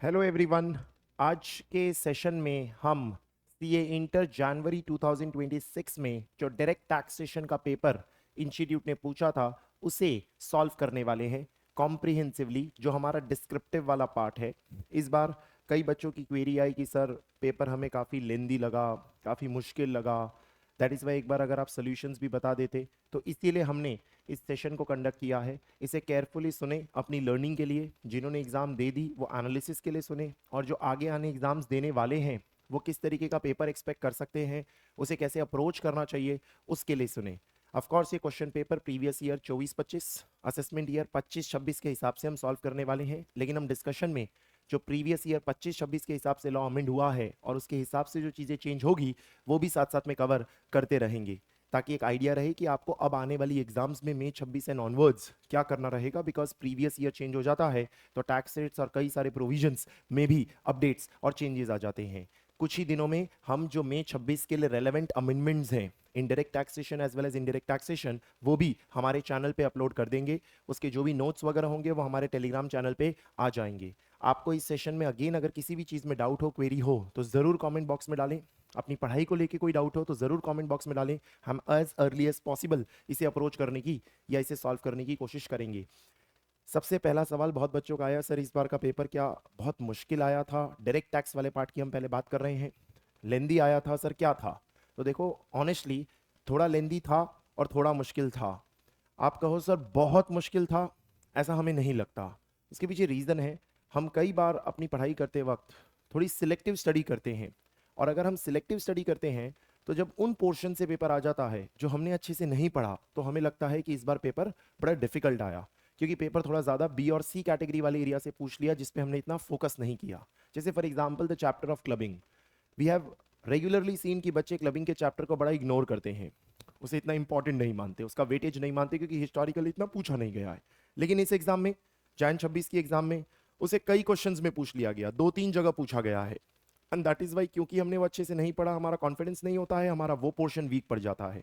Hello everyone. आज के session में हम सीए इंटर जनवरी 2026 में जो डायरेक्ट टैक्सेशन का पेपर इंस्टीट्यूट ने पूछा था उसे सॉल्व करने वाले हैं कॉम्प्रिहेंसिवली, जो हमारा डिस्क्रिप्टिव वाला पार्ट है। इस बार कई बच्चों की क्वेरी आई कि सर पेपर हमें काफ़ी लेंदी लगा, काफ़ी मुश्किल लगा। दैट इज़ वाई एक बार अगर आप सॉल्यूशंस भी बता देते, तो इसीलिए हमने इस सेशन को कंडक्ट किया है। इसे केयरफुली सुने अपनी लर्निंग के लिए, जिन्होंने एग्ज़ाम दे दी वो एनालिसिस के लिए सुने, और जो आगे आने एग्ज़ाम्स देने वाले हैं वो किस तरीके का पेपर एक्सपेक्ट कर सकते हैं, उसे कैसे अप्रोच करना चाहिए, उसके लिए सुने। ऑफ कोर्स ये question paper previous year 24-25, assessment year 25-26 के हिसाब से हम सॉल्व करने वाले हैं, लेकिन हम डिस्कशन में जो प्रीवियस ईयर 25-26 के हिसाब से लॉ अमेंड हुआ है और उसके हिसाब से जो चीज़ें चेंज होगी वो भी साथ साथ में कवर करते रहेंगे, ताकि एक आइडिया रहे कि आपको अब आने वाली एग्जाम्स में मई 26 एंड ऑनवर्ड्स क्या करना रहेगा। बिकॉज प्रीवियस ईयर चेंज हो जाता है तो टैक्स रेट्स और कई सारे प्रोविजंस में भी अपडेट्स और चेंजेस आ जाते हैं। कुछ ही दिनों में हम जो मई 26 के लिए रेलेवेंट अमेंडमेंट्स हैं indirect taxation as well as indirect taxation, वो भी हमारे चैनल पे अपलोड कर देंगे। उसके जो भी नोट्स वगैरह होंगे वो हमारे टेलीग्राम चैनल पे आ जाएंगे। आपको इस सेशन में अगेन अगर किसी भी चीज़ में डाउट हो, क्वेरी हो, तो ज़रूर कमेंट बॉक्स में डालें। अपनी पढ़ाई को लेके कोई डाउट हो तो ज़रूर कमेंट बॉक्स में डालें। हम एज अर्ली एज पॉसिबल इसे अप्रोच करने की या इसे सॉल्व करने की कोशिश करेंगे। सबसे पहला सवाल बहुत बच्चों का आया, सर इस बार का पेपर क्या बहुत मुश्किल आया था? डायरेक्ट टैक्स वाले पार्ट की हम पहले बात कर रहे हैं। लेंदी आया था सर, क्या था? तो देखो ऑनेस्टली थोड़ा लेंदी था और थोड़ा मुश्किल था। आप कहो सर बहुत मुश्किल था, ऐसा हमें नहीं लगता। इसके पीछे रीज़न है, हम कई बार अपनी पढ़ाई करते वक्त थोड़ी सिलेक्टिव स्टडी करते हैं, और अगर हम सिलेक्टिव स्टडी करते हैं तो जब उन पोर्शन से पेपर आ जाता है जो हमने अच्छे से नहीं पढ़ा तो हमें लगता है कि इस बार पेपर बड़ा डिफिकल्ट आया, क्योंकि पेपर थोड़ा ज़्यादा बी और सी कैटेगरी वाले एरिया से पूछ लिया जिस पे हमने इतना फोकस नहीं किया। जैसे for example the chapter of clubbing, we have regularly seen कि बच्चे क्लबिंग के चैप्टर को बड़ा इग्नोर करते हैं, उसे इतना इंपॉर्टेंट नहीं मानते, उसका वेटेज नहीं मानते, क्योंकि हिस्टोरिकली इतना पूछा नहीं गया है। लेकिन इस एग्जाम में, जैन 26 की एग्जाम में, उसे कई क्वेश्चंस में पूछ लिया गया, 2-3 जगह पूछा गया है। एंड दैट इज वाई, क्योंकि हमने वो अच्छे से नहीं पढ़ा, हमारा कॉन्फिडेंस नहीं होता है, हमारा वो पोर्शन वीक पड़ जाता है।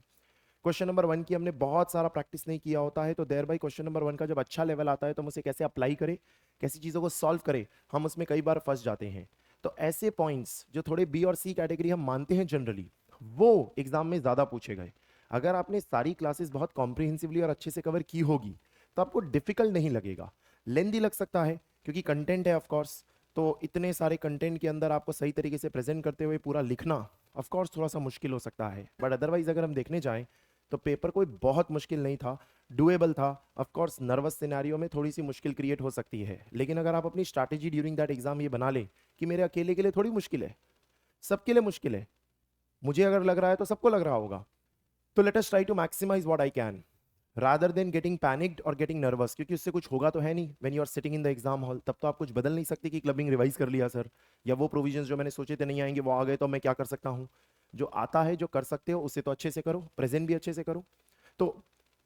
क्वेश्चन नंबर 1 की हमने बहुत सारा प्रैक्टिस नहीं किया होता है, तो देयर बाई क्वेश्चन नंबर 1 का जब अच्छा लेवल आता है तो हम उसे कैसे अप्लाई करें, कैसी चीज़ों को सॉल्व करें, हम उसमें कई बार फंस जाते हैं। तो ऐसे पॉइंट्स जो थोड़े बी और सी कैटेगरी हम मानते हैं जनरली, वो एग्जाम में ज़्यादा पूछे गए। अगर आपने सारी क्लासेस बहुत कॉम्प्रिहेंसिवली और अच्छे से कवर की होगी तो आपको डिफिकल्ट नहीं लगेगा। लेंदी लग सकता है क्योंकि कंटेंट है ऑफ कोर्स, तो इतने सारे कंटेंट के अंदर आपको सही तरीके से प्रेजेंट करते हुए पूरा लिखना ऑफ कोर्स थोड़ा सा मुश्किल हो सकता है। बट अदरवाइज अगर हम देखने जाएं तो पेपर कोई बहुत मुश्किल नहीं था, डुएबल था। ऑफ कोर्स नर्वस सिनेरियो में थोड़ी सी मुश्किल क्रिएट हो सकती है, लेकिन अगर आप अपनी स्ट्रैटेजी ड्यूरिंग दैट एग्जाम ये बना लें कि मेरे अकेले के लिए थोड़ी मुश्किल है, सबके लिए मुश्किल है, मुझे अगर लग रहा है तो सबको लग रहा होगा, तो let us try to maximise what I can rather than getting panicked और गेटिंग नर्वस, क्योंकि उससे कुछ होगा तो है नहीं। When you are sitting in the exam hall तब तो आप कुछ बदल नहीं सकते कि क्लबिंग रिवाइज कर लिया सर, या वो प्रोविजंस जो मैंने सोचे थे नहीं आएंगे वो आ गए तो मैं क्या कर सकता हूँ। जो आता है, जो कर सकते हो उसे तो अच्छे से करो, प्रेजेंट भी अच्छे से करो। तो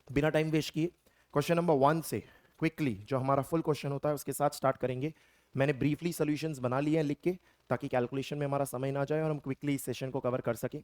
बिना टाइम वेस्ट किए क्वेश्चन नंबर 1 से क्विकली जो हमारा फुल क्वेश्चन होता है उसके साथ स्टार्ट करेंगे। मैंने ब्रीफली सॉल्यूशंस बना लिए हैं लिख के, ताकि कैलकुलेशन में हमारा समय ना जाए और हम क्विकली इस सेशन को कवर कर सकें।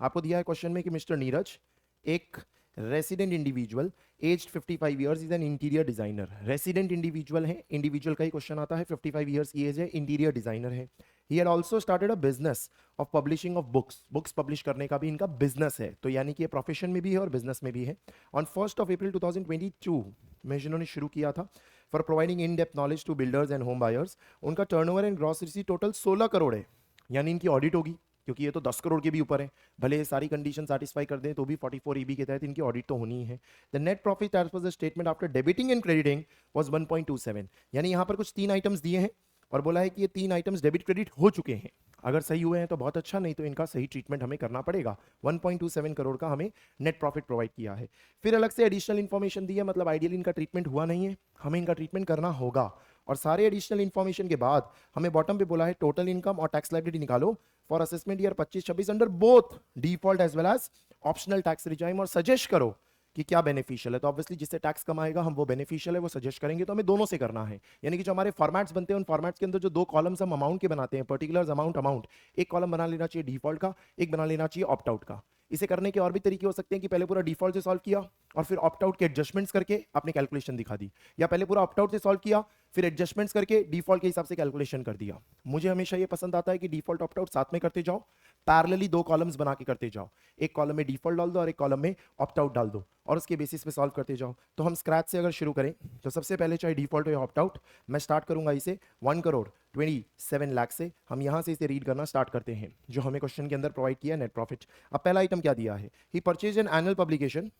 आपको दिया है क्वेश्चन में कि मिस्टर नीरज, एक resident individual aged 55 years, is an interior designer. Resident individual है, इंडिविजुअल का ही क्वेश्चन आता है, 55 ईयर्स की एज है, इंटीरियर डिजाइनर है। He had also started a business of publishing of books, books publish करने का भी इनका बिजनेस है, तो यानी कि ये प्रोफेशन में भी है और बिजनेस में भी है। ऑन 1 अप्रैल 2022 में जिन्होंने शुरू किया था, for providing in depth knowledge to builders and home buyers. उनका turnover and gross receipt total 16 crore है, यानी इनकी ऑडिट होगी, क्योंकि ये तो 10 करोड़ के भी ऊपर है। भले ये सारी कंडीशन सेटिस्फाई कर दें तो भी 44 ईबी के तहत इनकी ऑडिट तो होनी ही है। The net profit as per the statement after debiting and crediting was 1.27, यानी यहाँ पर कुछ 3 आइटम्स दिए हैं और बोला है कि ये 3 आइटम्स डेबिट क्रेडिट हो चुके हैं। अगर सही हुए हैं तो बहुत अच्छा, नहीं तो इनका सही ट्रीटमेंट हमें करना पड़ेगा। 1.27 करोड़ का हमें नेट प्रॉफिट प्रोवाइड किया है। फिर अलग से एडिशनल इन्फॉर्मेशन दी है, मतलब आइडियली इनका ट्रीटमेंट हुआ नहीं है, हमें इनका ट्रीटमेंट करना होगा। और सारे एडिशनल इन्फॉर्मेशन के बाद हमें बॉटम पे बोला है टोटल इनकम और टैक्स लायबिलिटी निकालो for assessment year 25-26 under both default as well as optional tax regime, और सजेस्ट करो कि क्या बेनिफिशियल है। तो ऑब्वियसली जिससे टैक्स कम आएगा हम वो बेनिफिशियल है वो सजेस्ट करेंगे, तो हमें दोनों से करना है। यानी कि जो हमारे फॉर्मेट्स बनते हैं उन फॉर्मेट्स के अंदर जो 2 कॉलम्स हम अमाउंट के बनाते हैं, पर्टिकुलर अमाउंट, एक कॉलम बना लेना चाहिए डिफॉल्ट का, एक बना लेना चाहिए ऑप्ट आउट का। इसे करने के और भी तरीके हो सकते हैं कि पहले पूरा डिफॉल्ट से सॉल्व किया और फिर ऑप्ट आउट के एडजस्टमेंट्स करके आपने कैलकुलेशन दिखा दी, या पहले पूरा ऑप्ट आउट से सॉल्व किया फिर एडजस्टमेंट्स करके डिफॉल्ट के हिसाब से कैलकुलेशन कर दिया। मुझे हमेशा ये पसंद आता है कि डिफॉल्ट ऑप्ट आउट साथ में करते जाओ, पैरेलली दो कॉलम्स बना के करते जाओ, एक कॉलम में डिफॉल्ट डाल दो और एक कॉलम में ऑप्ट आउट डाल दो और उसके बेसिस पे सॉल्व करते जाओ। तो हम स्क्रैच से अगर शुरू करें तो सबसे पहले चाहे डिफॉल्ट हो या ऑप्ट आउट, मैं स्टार्ट करूंगा इसे 1,27,00,000 से। हम यहां से इसे रीड करना स्टार्ट करते हैं जो हमें क्वेश्चन के अंदर प्रोवाइड किया नेट प्रॉफिट। अब पहला आइटम क्या दिया है, he purchase an annual publication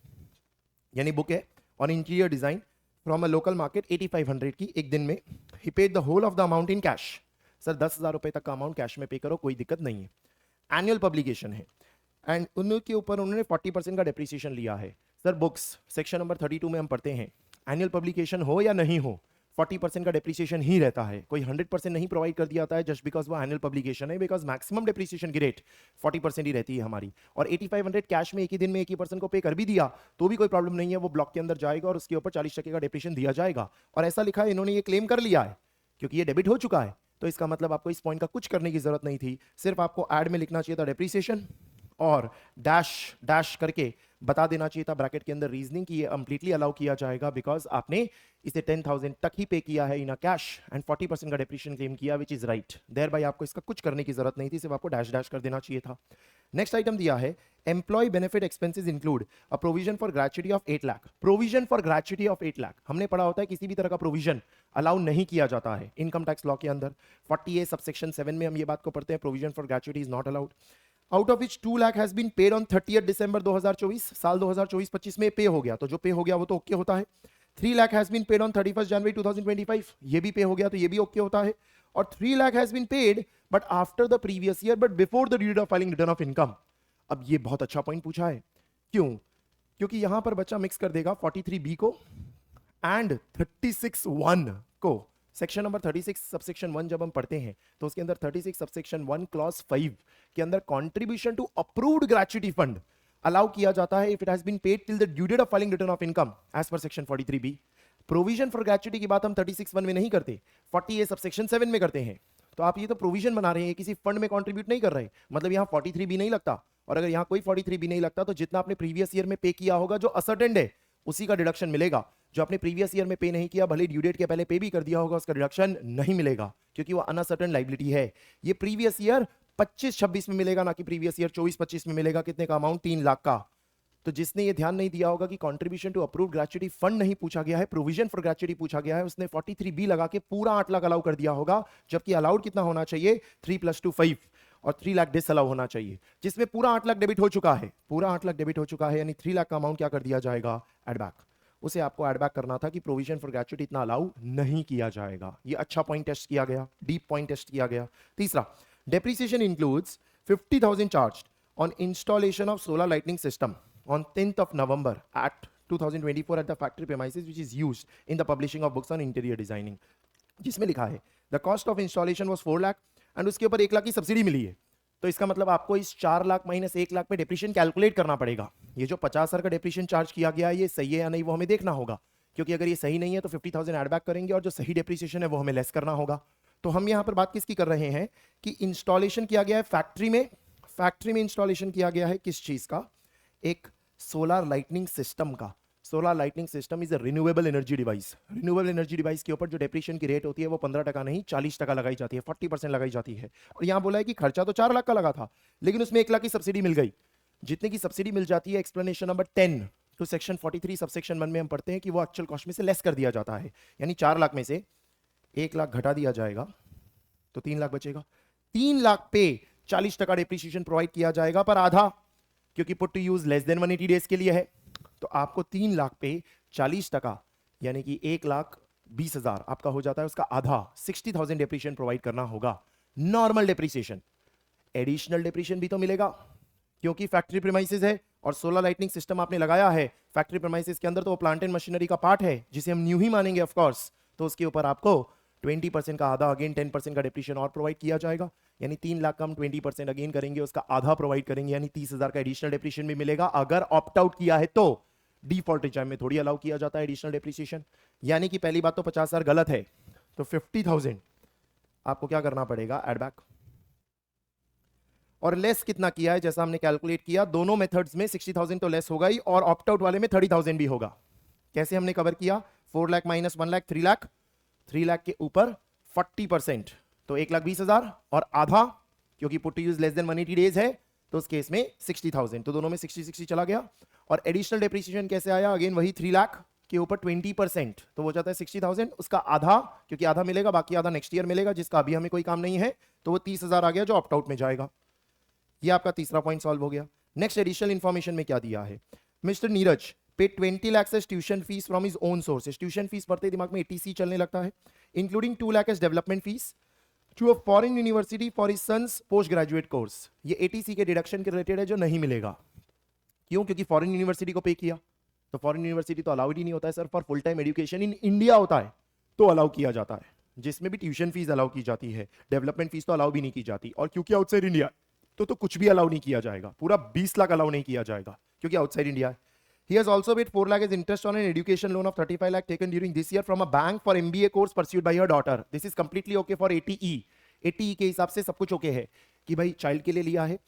यानी बुक है on interior design from a local market 8500 की एक दिन में। He paid the whole of the amount in cash. Sir 10,000 रुपए तक का अमाउंट कैश में पे करो, कोई दिक्कत नहीं है। एनुअल पब्लिकेशन है एंड उनके ऊपर उन्होंने 40% का डेप्रिसिएशन लिया है। सर बुक्स सेक्शन नंबर 32 में हम पढ़ते हैं एनुअल पब्लिकेशन हो या नहीं हो 40% का डेप्रिसिएशन ही रहता है, कोई 100% नहीं प्रोवाइड कर दिया जाता है जस्ट बिकॉज वो एनुअल पब्लिकेशन है, बिकॉज मैक्सिमम डेप्रिसिएशन की रेट 40% ही रहती है हमारी। और 8500 कैश में एक ही दिन में 1% को पे कर भी दिया तो भी कोई प्रॉब्लम नहीं है, वो ब्लॉक के अंदर जाएगा और उसके ऊपर 40% का डेप्रिसिएशन दिया जाएगा। और ऐसा लिखा है, इन्होंने ये क्लेम कर लिया है क्योंकि ये डेबिट हो चुका है, तो इसका मतलब आपको इस पॉइंट का कुछ करने की जरूरत नहीं थी, सिर्फ आपको ऐड में लिखना चाहिए था डेप्रिसिएशन और डैश डैश करके बता देना चाहिए था ब्रैकेट के अंदर रीजनिंग की ये कंप्लीटली अलाउ किया जाएगा बिकॉज आपने इसे 10,000 तक ही पे किया है इन अ कैश एंड 40% का डेप्रिसिएशन क्लेम किया which is right. Thereby आपको इसका कुछ करने की जरूरत नहीं थी, सिर्फ आपको डैश डैश कर देना चाहिए था। नेक्स्ट आइटम दिया है employ benefit expenses include a provision for gratuity of 8 lakh. Provision for gratuity of 8 lakh हमने पढ़ा होता है किसी भी तरह का प्रोविजन अलाउ नहीं किया जाता है इनकम टैक्स लॉ के अंदर। 40A सबसेक्शन 7 में हम ये बात को पढ़ते हैं, provision for gratuity is not allowed. Out of which 2 lakh has been paid on 30 December 2024, साल 2024-25 में पे हो गया, तो जो पे हो गया वो तो ओके होता है। 3 lakh has been paid on 31 January 2025, ये भी पे हो गया तो ये भी ओके होता है। और 3 lakh has been paid but after the previous year but before the due date of filing return of income. अब ये बहुत अच्छा पॉइंट पूछा है, क्यों? क्योंकि यहां पर बच्चा मिक्स कर देगा 43B को एंड 36(1) को। सेक्शन नंबर 36 सबसेक्शन 1 जब हम पढ़ते हैं तो उसके अंदर 36 सबसेक्शन 1 क्लॉज 5 के अंदर contribution to approved gratuity fund allow किया जाता है if it has been paid till the due date of filing return of income as per section 43B। Provision for gratuity की बात हम 36(1) में नहीं करते, 40A सबसेक्शन 7 में करते हैं। तो आप ये तो प्रोविजन बना रहे हैं, किसी फंड में कंट्रीब्यूट नहीं कर रहे, मतलब यहां 43B नहीं लगता। और अगर यहां कोई 43B नहीं लगता तो जितना आपने प्रीवियस ईयर में पे किया होगा जो असर्टेंड है उसी का डिडक्शन मिलेगा। जो आपने प्रीवियस ईयर में पे नहीं किया, भले ड्यू डेट के पहले पे भी कर दिया होगा, उसका डिडक्शन नहीं मिलेगा क्योंकि वो अनसर्टेन लायबिलिटी है। ये प्रीवियस ईयर 25-26 में मिलेगा, ना कि प्रीवियस ईयर 24-25 में मिलेगा। कितने का अमाउंट? 3 लाख का। तो जिसने ये ध्यान नहीं दिया होगा कि contribution to approved gratuity fund नहीं पूछा गया है, प्रोविजन फॉर ग्रेच्युटी पूछा गया है, उसने 43B लगा के पूरा 8 लाख अलाउ कर दिया होगा, जबकि अलाउड कितना होना चाहिए? 3 + 2 5 और 3 लाख डिस अलाउ होना चाहिए, जिसमें पूरा 8 लाख डेबिट हो चुका है। पूरा 8 लाख डेबिट हो चुका है, यानी 3 लाख का अमाउंट क्या कर दिया जाएगा? Add back. उसे आपको एड बैक करना था कि प्रोविजन फॉर ग्रेच्युटी इतना अलाउ नहीं किया जाएगा। ये अच्छा पॉइंट टेस्ट किया गया, डीप पॉइंट टेस्ट किया गया। तीसरा, depreciation includes 50,000 charged on installation of solar lightning system on 10th of November at 2024 at the factory premises which is used in the publishing of books on interior designing, जिसमें लिखा है the cost of installation was 4 lakh and उसके ऊपर 1 लाख की subsidy मिली है। तो इसका मतलब आपको इस 4 लाख माइनस 1 लाख पे डेप्रिसिएशन कैलकुलेट करना पड़ेगा। ये जो 50,000 का डेप्रिसिएशन चार्ज किया गया है ये सही है या नहीं वो हमें देखना होगा, क्योंकि अगर ये सही नहीं है तो 50,000 एड बैक करेंगे और जो सही डेप्रिसिएशन है वो हमें लेस करना होगा। तो हम यहाँ पर बात किसकी कर रहे हैं कि इंस्टॉलेशन किया गया है फैक्ट्री में। फैक्ट्री में इंस्टॉलेशन किया गया है किस चीज का? एक सोलर लाइटनिंग सिस्टम का। Solar lightning system is a renewable energy device. Renewable energy device के ऊपर जो डेप्रिसिएशन की रेट होती है वो 15% नहीं 40% लगाई जाती है, 40% लगाई जाती है। और यहां बोला है कि खर्चा तो 4 लाख का लगा था लेकिन उसमें 1 लाख की सब्सिडी मिल गई। जितने की सब्सिडी मिल जाती है, explanation number 10 to section 43 subsection 1 में हम पढ़ते हैं कि वो एक्चुअल कॉस्ट में से लेस कर दिया जाता है, यानी 4 लाख में से 1 लाख घटा दिया जाएगा तो 3 लाख बचेगा। 3 लाख पे 40% डेप्रिसिएशन प्रोवाइड किया जाएगा, पर आधा, क्योंकि put to use less than 180 days के लिए है। तो आपको 3 लाख पे 40% यानी कि 1,20,000 आपका हो जाता है, उसका आधा 60,000 डेप्रिसिएशन प्रोवाइड करना होगा। नॉर्मल डेप्रिसिएशन, एडिशनल डेप्रिसिएशन भी तो मिलेगा क्योंकि फैक्ट्री प्रीमाइसेस है और सोलर लाइटनिंग सिस्टम आपने लगाया है फैक्ट्री प्रीमाइसेस के अंदर, तो वो प्लांट एंड मशीनरी का पार्ट है जिसे हम न्यू ही मानेंगे ऑफ कोर्स। तो उसके ऊपर आपको 20% का आधा, अगेन 10% का डेप्रिसिएशन और प्रोवाइड किया जाएगा, यानी 3 लाख का हम 20% अगेन करेंगे, उसका आधा प्रोवाइड करेंगे, यानी 30,000 का एडिशनल डेप्रिसिएशन भी मिलेगा। अगर ऑप्ट आउट किया है तो डिफॉल्ट रिचार्ज में थोड़ी अलाउ किया जाता है एडिशनल डेप्रिसिएशन। यानी कि पहली बात तो 50,000 गलत है, तो 50,000 आपको क्या करना पड़ेगा? Add back. और लेस कितना किया है, जैसा हमने कैलकुलेट किया दोनों मेथड्स में 60,000 तो लेस होगा ही, और ऑप्ट आउट वाले में 30,000 भी होगा। कैसे हमने कवर किया, 4 लाख माइनस 1 लाख 3 लाख, 3 लाख के ऊपर 40% तो 1,20,000, और आधा क्योंकि put to use less than 180 days है तो उस केस में 60,000, तो दोनों में 60-60 चला गया। और एडिशनल डेप्रिसिएशन कैसे आया, अगेन वही 3 लाख के ऊपर 20% तो वो जाता है 60,000, उसका आधा, क्योंकि आधा मिलेगा बाकी आधा नेक्स्ट ईयर मिलेगा जिसका अभी हमें कोई काम नहीं है, तो वो 30,000 आ गया जो ऑप्ट आउट में जाएगा। ये आपका तीसरा पॉइंट सॉल्व हो गया। नेक्स्ट एडिशनल इंफॉर्मेशन में क्या दिया है, mister Neeraj paid 20 lakhs as tuition fees from his own sources। Tuition fees पढ़ते ही दिमाग में ATC चलने लगता है। Including 2 lakh as development fees to a foreign university for his sons post graduate course. ये ATC के डिडक्शन के रिलेटेड है जो नहीं मिलेगा। क्यों, क्योंकि फॉरेन यूनिवर्सिटी को पे किया, तो फॉरेन यूनिवर्सिटी तो अलाउड ही नहीं होता है sir, for full time education in India होता है तो अलाउ किया जाता है, जिसमें भी ट्यूशन फीस अलाउ की जाती है, डेवलपमेंट फीस तो अलाउ भी नहीं की जाती। और क्योंकि आउटसाइड इंडिया तो कुछ भी अलाउ नहीं किया जाएगा, पूरा 20 लाख अलाउ नहीं किया जाएगा क्योंकि आउटसाइड इंडिया है। He has also paid 4 lakh as interest on an education loan of 35 lakh taken during this year from a bank for MBA course pursued by her daughter. This is completely okay for ATE। ATE के हिसाब से सब कुछ okay है कि भाई child के लिए लिया है,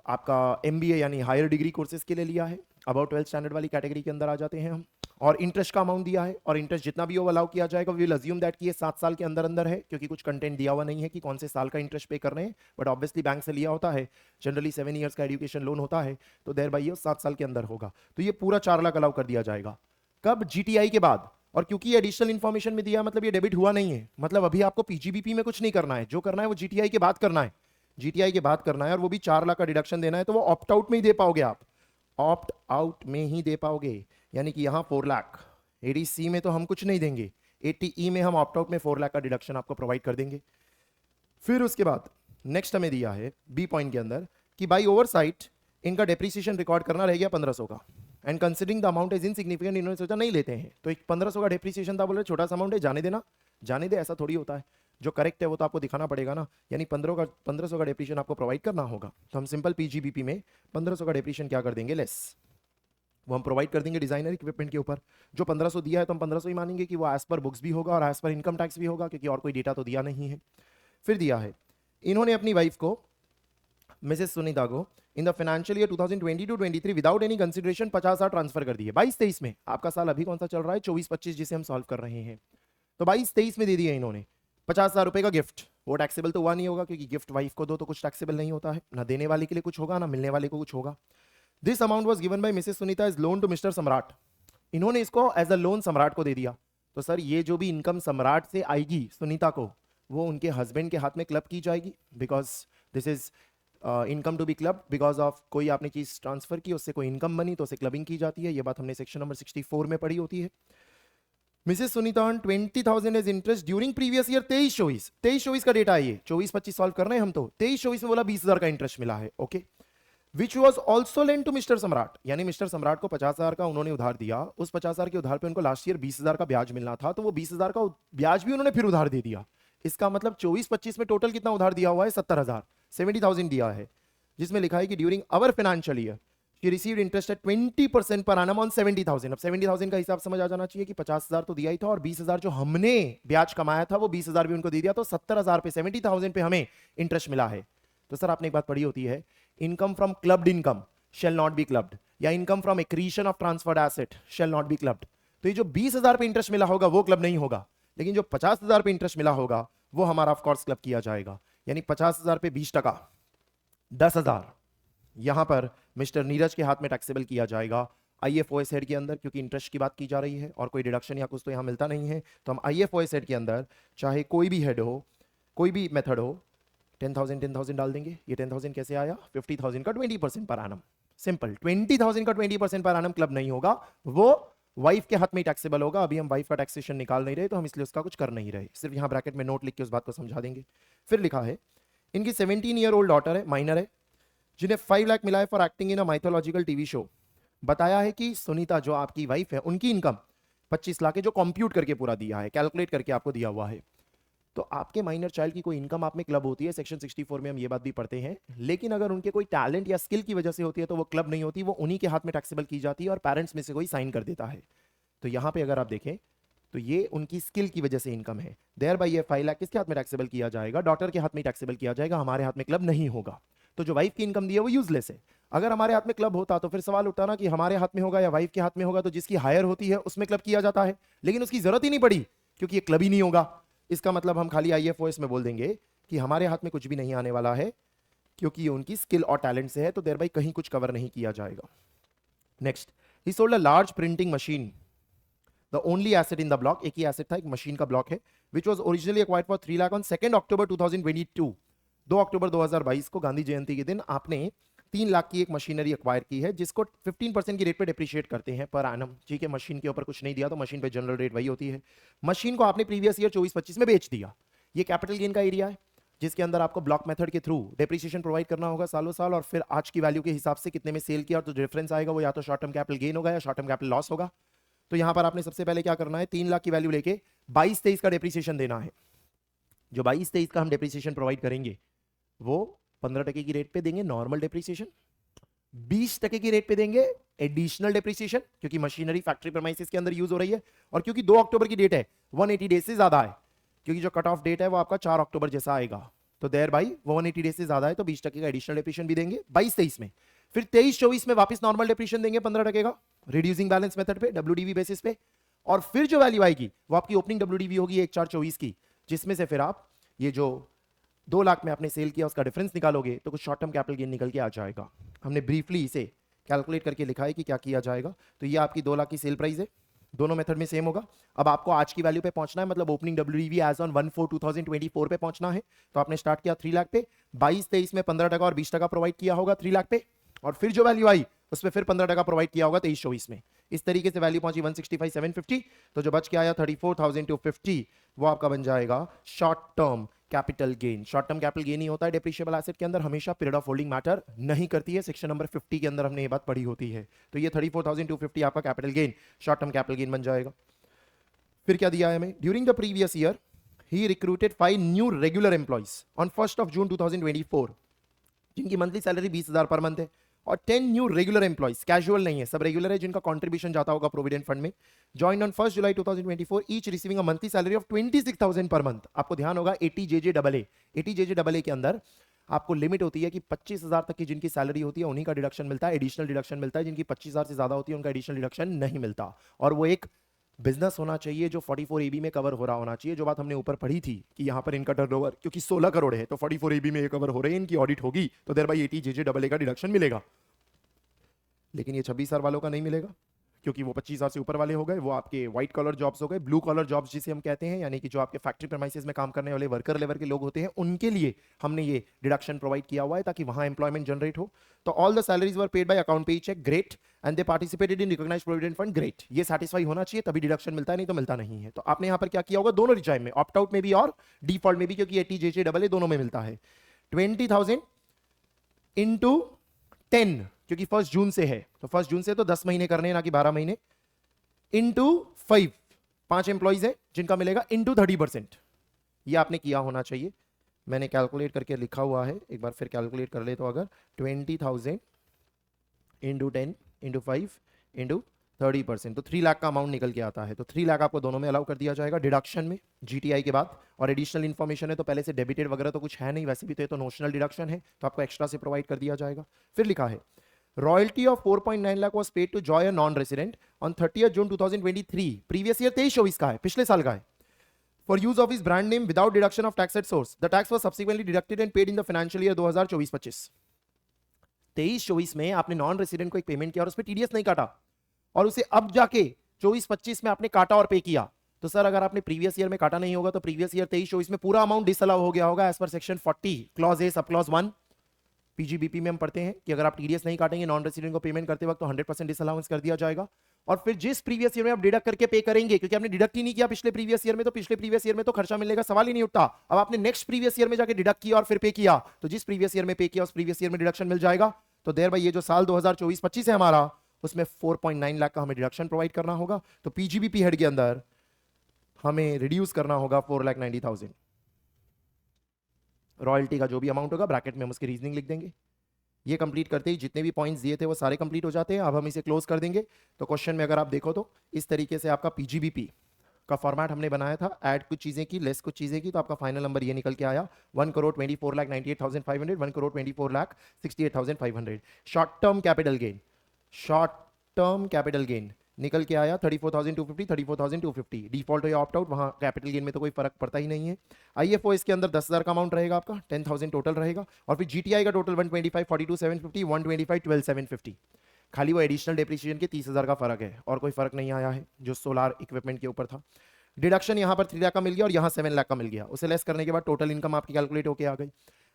आपका MBA यानी हायर डिग्री कोर्सेज के लिए लिया है, अबाउट 12th स्टैंडर्ड वाली कैटेगरी के अंदर आ जाते हैं हम, और इंटरेस्ट का अमाउंट दिया है, और इंटरेस्ट जितना भी वो अलाउ किया जाएगा वी विल अज्यूम दैट कि ये 7 साल के अंदर अंदर है, क्योंकि कुछ कंटेंट दिया हुआ नहीं है कि कौन से साल का इंटरेस्ट पे कर रहे हैं, बट ऑब्वियसली बैंक से लिया होता है, जनरली 7 ईयर्स का एजुकेशन लोन होता है, तो देयर बाय ये 7 साल के अंदर होगा, तो ये पूरा 4 लाख अलाउ कर दिया जाएगा। कब, GTI के बाद। और क्योंकि ये एडिशनल इन्फॉर्मेशन में दिया मतलब ये डेबिट हुआ नहीं है, मतलब अभी आपको PGBP में कुछ नहीं करना है, जो करना है वो GTI के बाद करना है, GTI के बाद करना है, और वो भी 4 लाख का डिडक्शन देना है, तो वो ऑप्ट आउट में ही दे पाओगे आप, ऑप्ट आउट में ही दे पाओगे, यानी कि यहां 4 लाख, ADC में तो हम कुछ नहीं देंगे, ATE में हम ऑप्ट आउट में 4 लाख का डिडक्शन आपको प्रोवाइड कर देंगे। फिर उसके बाद नेक्स्ट हमें दिया है बी पॉइंट के अंदर कि बाई ओवरसाइट इनका डेप्रिसिएशन रिकॉर्ड करना रह गया 1500 का, and considering the amount is insignificant, इन्होंने सोचा नहीं लेते हैं, तो एक 1500 का डेप्रिसिएशन था, बोल रहे छोटा सा अमाउंट है, जाने देना, जाने दे, ऐसा थोड़ी होता है, जो करेक्ट है वो तो आपको दिखाना पड़ेगा ना, यानी 1500 का डेप्रिसिएशन आपको प्रोवाइड करना होगा, तो हम सिंपल PGBP में 1500 का डेप्रिसिएशन क्या कर देंगे, लेस, वो हम प्रोवाइड कर देंगे डिजाइनर इक्विपमेंट के ऊपर। जो 1500 दिया है तो हम 1500 ही मानेंगे कि वो एज पर बुक्स भी होगा और एज पर इनकम टैक्स भी होगा, क्योंकि और कोई डेटा तो दिया नहीं है। फिर दिया है इन्होंने अपनी वाइफ को, मिसेस सुनीता को, इन the financial year 2022-23 without any consideration 50,000 transfer कर दिए। 22-23 में, आपका साल अभी कौन सा चल रहा है, 24-25 जिसे हम सॉल्व कर रहे हैं, तो 22-23 में दे दिया इन्होंने 50,000 रुपए का गिफ्ट। वो टैक्सेबल तो हुआ नहीं होगा, क्योंकि गिफ्ट वाइफ को दो तो कुछ टैक्सेबल नहीं होता है, ना देने वाले के लिए कुछ होगा ना मिलने वाले को कुछ होगा। This amount was given by Mrs Sunita as loan to Mr Samrat. इन्होंने इसको एज अ लोन सम्राट को दे दिया। तो सर ये जो भी इनकम सम्राट से आएगी सुनीता को, वो उनके हस्बैंड के हाथ में क्लब की जाएगी, because this is income to be club, because of कोई आपने चीज ट्रांसफर की उससे कोई इनकम बनी तो उसे क्लबिंग की जाती है। ये बात हमने सेक्शन नंबर 64 में पढ़ी होती है। Mrs Sunita earn 20,000 as interest during previous year 23-24 का डेटा है ये, 24-25 सॉल्व कर रहे हैं हम, तो 23-24 में बोला 20,000 का इंटरेस्ट मिला है, okay. Which was also lend to Mr Samrat, यानी मिस्टर सम्राट को 50,000 का उन्होंने उधार दिया, उस 50,000 के उधार पे उनको लास्ट ईयर 20,000 का ब्याज मिलना था, तो वो 20,000 का ब्याज भी उन्होंने फिर उधार दे दिया। इसका मतलब 24-25 में टोटल कितना उधार दिया हुआ है, 70,000, 70,000 दिया है, जिसमें लिखा है कि during our financial year she received interest eight 20% per annum on 70,000। अब 70,000 का हिसाब समझ आ जाना चाहिए कि 50,000 तो दिया ही था और 20,000 जो हमने ब्याज कमाया था वो 20,000 भी उनको दे दिया, तो 70,000 पे 70,000 पे हमें इंटरेस्ट मिला है। तो सर आपने एक बात पढ़ी होती है, income from clubbed income shall not be clubbed, या income from accretion of transferred asset shall not be clubbed। तो ये जो 20,000 पे इंटरेस्ट मिला होगा वो क्लब नहीं होगा, लेकिन जो 50,000 पे इंटरेस्ट मिला होगा वो हमारा ऑफ कोर्स क्लब किया जाएगा। यानी 50,000 पे 20%, 10,000 यहां पर मिस्टर नीरज के हाथ में टैक्सेबल किया जाएगा IFOS हेड के अंदर, क्योंकि इंटरेस्ट की बात की जा रही है और कोई डिडक्शन या कुछ तो यहां मिलता नहीं है, तो हम IFOS हेड के अंदर चाहे कोई भी हेड हो, कोई भी मेथड हो, 10,000 डाल देंगे। ये 10,000 कैसे आया, 50,000 का 20% पर एनम, सिंपल। 20,000 का 20% पर एनम क्लब नहीं होगा, वो वाइफ के हाथ में टैक्सेबल होगा। अभी हम वाइफ का टैक्सेशन निकाल नहीं रहे, तो हम इसलिए उसका कुछ कर नहीं रहे, सिर्फ यहां ब्रैकेट में नोट लिख के उस बात को समझा देंगे। फिर लिखा है इनकी 17 ईयर ओल्ड डॉटर है, माइनर है, जिन्हें 5 लाख मिला है for acting in a mythological TV show. बताया है कि सुनीता जो आपकी वाइफ है उनकी इनकम 25 लाख है, जो कंप्यूट करके पूरा दिया है, कैलकुलेट करके आपको दिया हुआ है। तो आपके माइनर चाइल्ड की कोई इनकम आप में क्लब होती है, सेक्शन 64 में हम ये बात भी पढ़ते हैं, लेकिन अगर उनके कोई टैलेंट या स्किल की वजह से होती है तो वो क्लब नहीं होती, वो उन्हीं के हाथ में टैक्सेबल की जाती है और पेरेंट्स में से कोई साइन कर देता है। तो यहां पे अगर आप देखें तो ये उनकी स्किल की वजह से इनकम है। देयर बाय ये 5 लाख किसके हाथ में टैक्सेबल किया जाएगा? डॉटर के हाथ में टैक्सेबल किया जाएगा, हमारे हाथ में क्लब नहीं होगा। तो जो वाइफ की इनकम दी है वो यूजलेस है। अगर हमारे हाथ में क्लब होता तो फिर सवाल उठता ना कि हमारे हाथ में होगा या वाइफ के हाथ में होगा, तो जिसकी हायर होती है उसमें क्लब किया जाता है, लेकिन उसकी जरूरत ही नहीं पड़ी क्योंकि ये क्लब ही नहीं होगा। इसका मतलब हम खाली IFOS में बोल देंगे कि हमारे हाथ में कुछ भी नहीं आने वाला है क्योंकि ये उनकी स्किल और टैलेंट से है, तो देयर बाय कहीं कुछ कवर नहीं किया जाएगा। Next, he sold a large printing machine, the only asset in the block, एक ही एसेट था, एक मशीन का ब्लॉक है, which was originally acquired for 3 lakh on 2 अक्टूबर 2022। 2 अक्टूबर 2022 को गांधी जयंती के दिन आपने 3 लाख की एक मशीनरी एक्वायर की है, जिसको 15% की रेट पे डिप्रिशिएट करते हैं पर एनम। ठीक है, मशीन के ऊपर कुछ नहीं दिया तो मशीन पे जनरल रेट वही होती है। मशीन को आपने प्रीवियस ईयर 24-25 में बेच दिया। ये कैपिटल गेन का एरिया है जिसके अंदर आपको ब्लॉक मेथड के थ्रू डेप्रिसिएशन प्रोवाइड करना होगा सालों साल, और फिर आज की वैल्यू के हिसाब से कितने में सेल किया, और तो डिफरेंस आएगा वो या तो शॉर्ट टर्म कैपिटल गेन होगा या शॉर्ट टर्म कैपिटल लॉस होगा। तो यहां पर आपने सबसे पहले क्या करना है, 3 लाख की वैल्यू लेके 22-23 का डेप्रिसिएशन देना है। जो 22-23 का हम डेप्रिसिएशन प्रोवाइड करेंगे वो 15% की रेट पे देंगे नॉर्मल डेप्रिसिएशन, 20% की रेट पे देंगे एडिशनल डेप्रिसिएशन क्योंकि मशीनरी फैक्ट्री प्रेमाइसेस के अंदर यूज हो रही है, और क्योंकि 2 अक्टूबर की डेट है 180 डेज से ज्यादा है, क्योंकि जो कट ऑफ डेट है वो आपका 4 अक्टूबर जैसा आएगा, तो देयर बाई वो 180 डेज से ज्यादा है, तो 20% का एडिशनल डेप्रिसिएशन भी देंगे 22-23 में। फिर 23-24 में वापस नॉर्मल डेप्रिसिएशन देंगे 15% का रिड्यूसिंग बैलेंस मेथड पे WDV बेसिस पे, और फिर जो वैल्यू आएगी वो आपकी ओपनिंग WDV होगी 1/4/24 की, जिसमें से फिर आप ये जो 2 लाख में आपने सेल किया उसका डिफरेंस निकालोगे तो कुछ शॉर्ट टर्म कैपिटल गेन निकल के आ जाएगा। हमने ब्रीफली इसे कैलकुलेट करके लिखा है कि क्या किया जाएगा। तो ये आपकी 2 लाख की सेल प्राइस है, दोनों मेथड में सेम होगा। अब आपको आज की वैल्यू पे पहुंचना है, मतलब ओपनिंग WDV एज ऑन 1/4/2024 पे पहुंचना है। तो आपने स्टार्ट किया 3 लाख पे, 22-23 में 15% और 20% प्रोवाइड किया होगा 3 लाख पे, और फिर जो वैल्यू आई उसमें फिर 15% प्रोवाइड किया होगा 23-24 में। इस तरीके से वैल्यू पहुंची 165,750, तो जो बच के आया 34,250 वो आपका बन जाएगा short term capital gain. Short term capital gain ही होता है डेप्रिशिएबल एसेट के अंदर, हमेशा पीरियड ऑफ होल्डिंग मैटर नहीं करती है। सेक्शन नंबर 50 के अंदर हमने ये बात पढ़ी होती है। तो ये 34,250 आपका capital gain, short term capital gain बन जाएगा। फिर क्या दिया है हमें, during the previous year he recruited 5 new regular employees on 1 जून 2024 जिनकी मंथली सैलरी 20,000 पर मंथ है, और 10 न्यू रेगुलर एम्प्लॉइज, कैजुअल नहीं है, सब रेगुलर है, जिनका कंट्रीब्यूशन जाता होगा प्रोविडेंट फंड में, join on 1 July 2024 each receiving a monthly salary of 26,000 per month. आपको ध्यान होगा 80JJAA, 80JJAA के अंदर आपको लिमिट होती है कि 25,000 तक की जिनकी सैलरी होती है उन्हीं का डिडक्शन मिलता है, एडिशनल डिडक्शन मिलता है। जिनकी 25,000 से ज्यादा होती है उनका एडिशनल डिडक्शन नहीं मिलता, और वो एक बिजनेस होना चाहिए जो 44AB में कवर हो रहा होना चाहिए। जो बात हमने ऊपर पढ़ी थी कि यहां पर इनका टर्नओवर क्योंकि 16 करोड़ है तो 44AB में ये कवर हो रहे हैं, इनकी ऑडिट होगी तो देयर बाय 80JJAA का डिडक्शन मिलेगा। लेकिन ये 26,000 वालों का नहीं मिलेगा क्योंकि वो 25,000 से ऊपर वाले हो गए, वो आपके व्हाइट कॉलर जॉब्स हो गए। ब्लू कॉलर जॉब्स जिसे हम कहते हैं, यानी कि जो आपके फैक्ट्री प्रेमाइसेस में काम करने वाले वर्कर लेवल के लोग होते हैं, उनके लिए हमने ये डिडक्शन प्रोवाइड किया हुआ है ताकि वहां एम्प्लॉयमेंट जनरेट हो। तो all the salaries were paid by account pay cheque, great, and they participated in recognised provident fund, great. ये सेटिस्फाई होना चाहिए तभी डिडक्शन मिलता है, नहीं तो मिलता नहीं है। तो आपने यहां पर क्या किया होगा, दोनों रिजाइम में, ऑप्ट आउट में भी और डिफॉल्ट में भी, क्योंकि 80JJAA दोनों में मिलता है। 20,000 इंटू 10 क्योंकि 1 जून से है, तो 1 जून से तो 10 महीने करने हैं ना कि 12 महीने, इंटू 5, 5 एम्प्लॉइज है जिनका मिलेगा इंटू 30%। ये आपने किया होना चाहिए, मैंने कैलकुलेट करके लिखा हुआ है, एक बार फिर कैलकुलेट कर ले। तो अगर 20,000 इंटू 10 इंटू 5 इंटू 30%, तो 3 लाख का अमाउंट निकल के आता है। तो 3 लाख आपको दोनों में अलाउ कर दिया जाएगा डिडक्शन में, GTI के बाद। और एडिशनल इन्फॉर्मेशन है तो पहले से डेबिटेड वगैरह तो कुछ है नहीं, वैसे भी तो ये तो नोशनल डिडक्शन है, तो आपको एक्स्ट्रा से प्रोवाइड कर दिया जाएगा। फिर लिखा है royalty of 4.9 lakh was paid to Joy, non resident, on 30 June 2023। Previous year 23-24 का है, पिछले साल का है। For use of his brand name without deduction of tax at source, the tax was subsequently deducted and paid in the financial year 2024-25। 23-24 में आपने non resident को एक पेमेंट किया और उसमें TDS नहीं काटा, और उसे अब जाके 24-25 में आपने काटा और पे किया। तो सर अगर आपने प्रीवियस ईयर में काटा नहीं होगा तो प्रीवियस ईयर 23-24 में पूरा अमाउंट डिसअलाउ हो गया होगा as per section 40 clause A sub clause 1 PGBP में हम पढ़ते हैं कि अगर आप TDS नहीं काटेंगे नॉन रेसिडेंट को पेमेंट करते वक्त तो 100% डिसअलाउंस कर दिया जाएगा। और फिर जिस प्रीवियस ईयर में आप डिडक्ट करके पे करेंगे, क्योंकि आपने डिडक्ट ही नहीं किया पिछले प्रीवियस ईयर में, तो पिछले प्रीवियस ईयर में तो खर्चा मिलने का सवाल ही नहीं उठता। अब आपने नेक्स्ट प्रीवियस ईयर में जाके डिडक्ट किया और फिर पे किया, तो जिस प्रीवियस ईयर में पे किया उस प्रीवियस ईयर में डिडक्शन मिल जाएगा। तो देयर बाय ये जो साल 2024-25 है हमारा, उसमें 4.9 लाख का हमें डिडक्शन प्रोवाइड करना होगा। तो PGBP हेड के अंदर हमें रिड्यूस करना होगा 4,90,000। रॉयल्टी का जो भी अमाउंट होगा ब्रैकेट में हम उसकी रीजनिंग लिख देंगे। ये कंप्लीट करते ही जितने भी पॉइंट्स दिए थे वो सारे कंप्लीट हो जाते हैं। अब हम इसे क्लोज कर देंगे। तो क्वेश्चन में अगर आप देखो तो इस तरीके से आपका PGBP का फॉर्मेट हमने बनाया था, ऐड कुछ चीजें की, लेस कुछ चीजें की, तो आपका फाइनल नंबर ये निकल के आया 1,24,98,500, 1,24,68,500। Short term capital gain, short term capital gain निकल के आया 34,250, 34,250। डिफॉल्ट हो या ऑप्ट आउट, वहां कैपिटल गेन में तो कोई फर्क पड़ता ही नहीं है। आईएफओ इसके अंदर 10,000 का अमाउंट रहेगा आपका, 10,000 टोटल रहेगा। और फिर जीटीआई का टोटल 125, 42,750, 125, 12,750। खाली वो एडिशनल डेप्रिसिएशन के 30,000 का फर्क है, और कोई फर्क नहीं आया है जो सोलार इक्विपमेंट के ऊपर था। डिडक्शन यहां पर 3 लाख का मिल गया और यहां 7 लाख का मिल गया। उसे लेस करने के बाद टोटल इनकम आपकी कैलकुलेट होकर आ गई।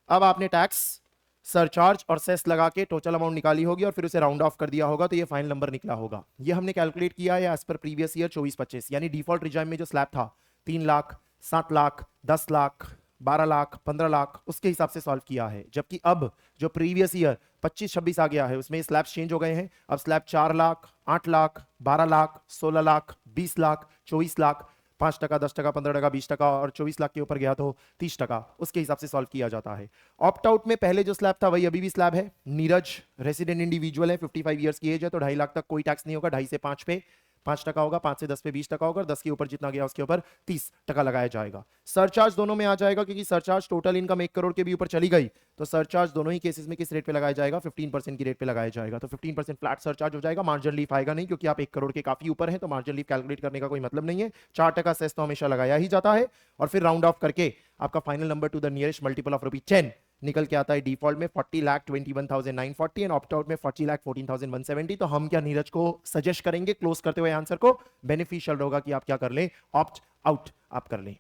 अब आपने टैक्स, सरचार्ज और सेस लगा के टोटल अमाउंट निकाली होगी और फिर उसे राउंड ऑफ कर दिया होगा, तो ये फाइनल नंबर निकला होगा। ये हमने कैलकुलेट किया है एज पर प्रीवियस ईयर 24-25, यानी डिफॉल्ट रिजाइम में जो स्लैब था 3 लाख, 7 लाख, 10 लाख, 12 लाख, 15 लाख, उसके हिसाब से सॉल्व किया है। जबकि अब जो प्रीवियस ईयर 25-26 आ गया है उसमें स्लैब चेंज हो गए हैं। अब स्लैब 4 लाख, 8 लाख, 12 लाख, 16 लाख, 20 लाख, 24 लाख, 5%, 10%, 15%, 20% और 24 लाख के ऊपर गया तो 30%, उसके हिसाब से सॉल्व किया जाता है। ऑप्ट आउट में पहले जो स्लैब था वही अभी भी स्लैब है। नीरज रेसिडेंट इंडिविजुअल है, 55 ईयर्स की एज है, तो 2.5 लाख तक कोई टैक्स नहीं होगा। 2.5 से 5 पे 5% होगा, 5 से 10 पे 20% होगा, और 10 के ऊपर जितना गया उसके ऊपर 30% लगाया जाएगा। सरचार्ज दोनों में आ जाएगा, क्योंकि सरचार्ज टोटल इनकम 1 करोड़ के भी ऊपर चली गई तो सरचार्ज दोनों ही केसेस में किस रेट पे लगाया जाएगा, 15% की रेट पे लगाया जाएगा। तो 15% फ्लैट सरचार्ज हो जाएगा, मार्जिन लीफ आएगा नहीं, क्योंकि आप 1 करोड़ के काफी ऊपर है, तो मार्जिन लीफ कैलकुलेट करने का कोई मतलब नहीं है। 4% सेस तो हमेशा लगाया ही जाता है, और फिर राउंड ऑफ करके आपका final number two the nearest multiple of ₹10 निकल के आता है। डिफॉल्ट में 40,21,940 एंड ऑप्ट आउट में 40,14,170। तो हम क्या नीरज को सजेस्ट करेंगे क्लोज करते हुए आंसर को, बेनिफिशियल होगा कि आप क्या कर लें, ऑप्ट आउट आप कर लें।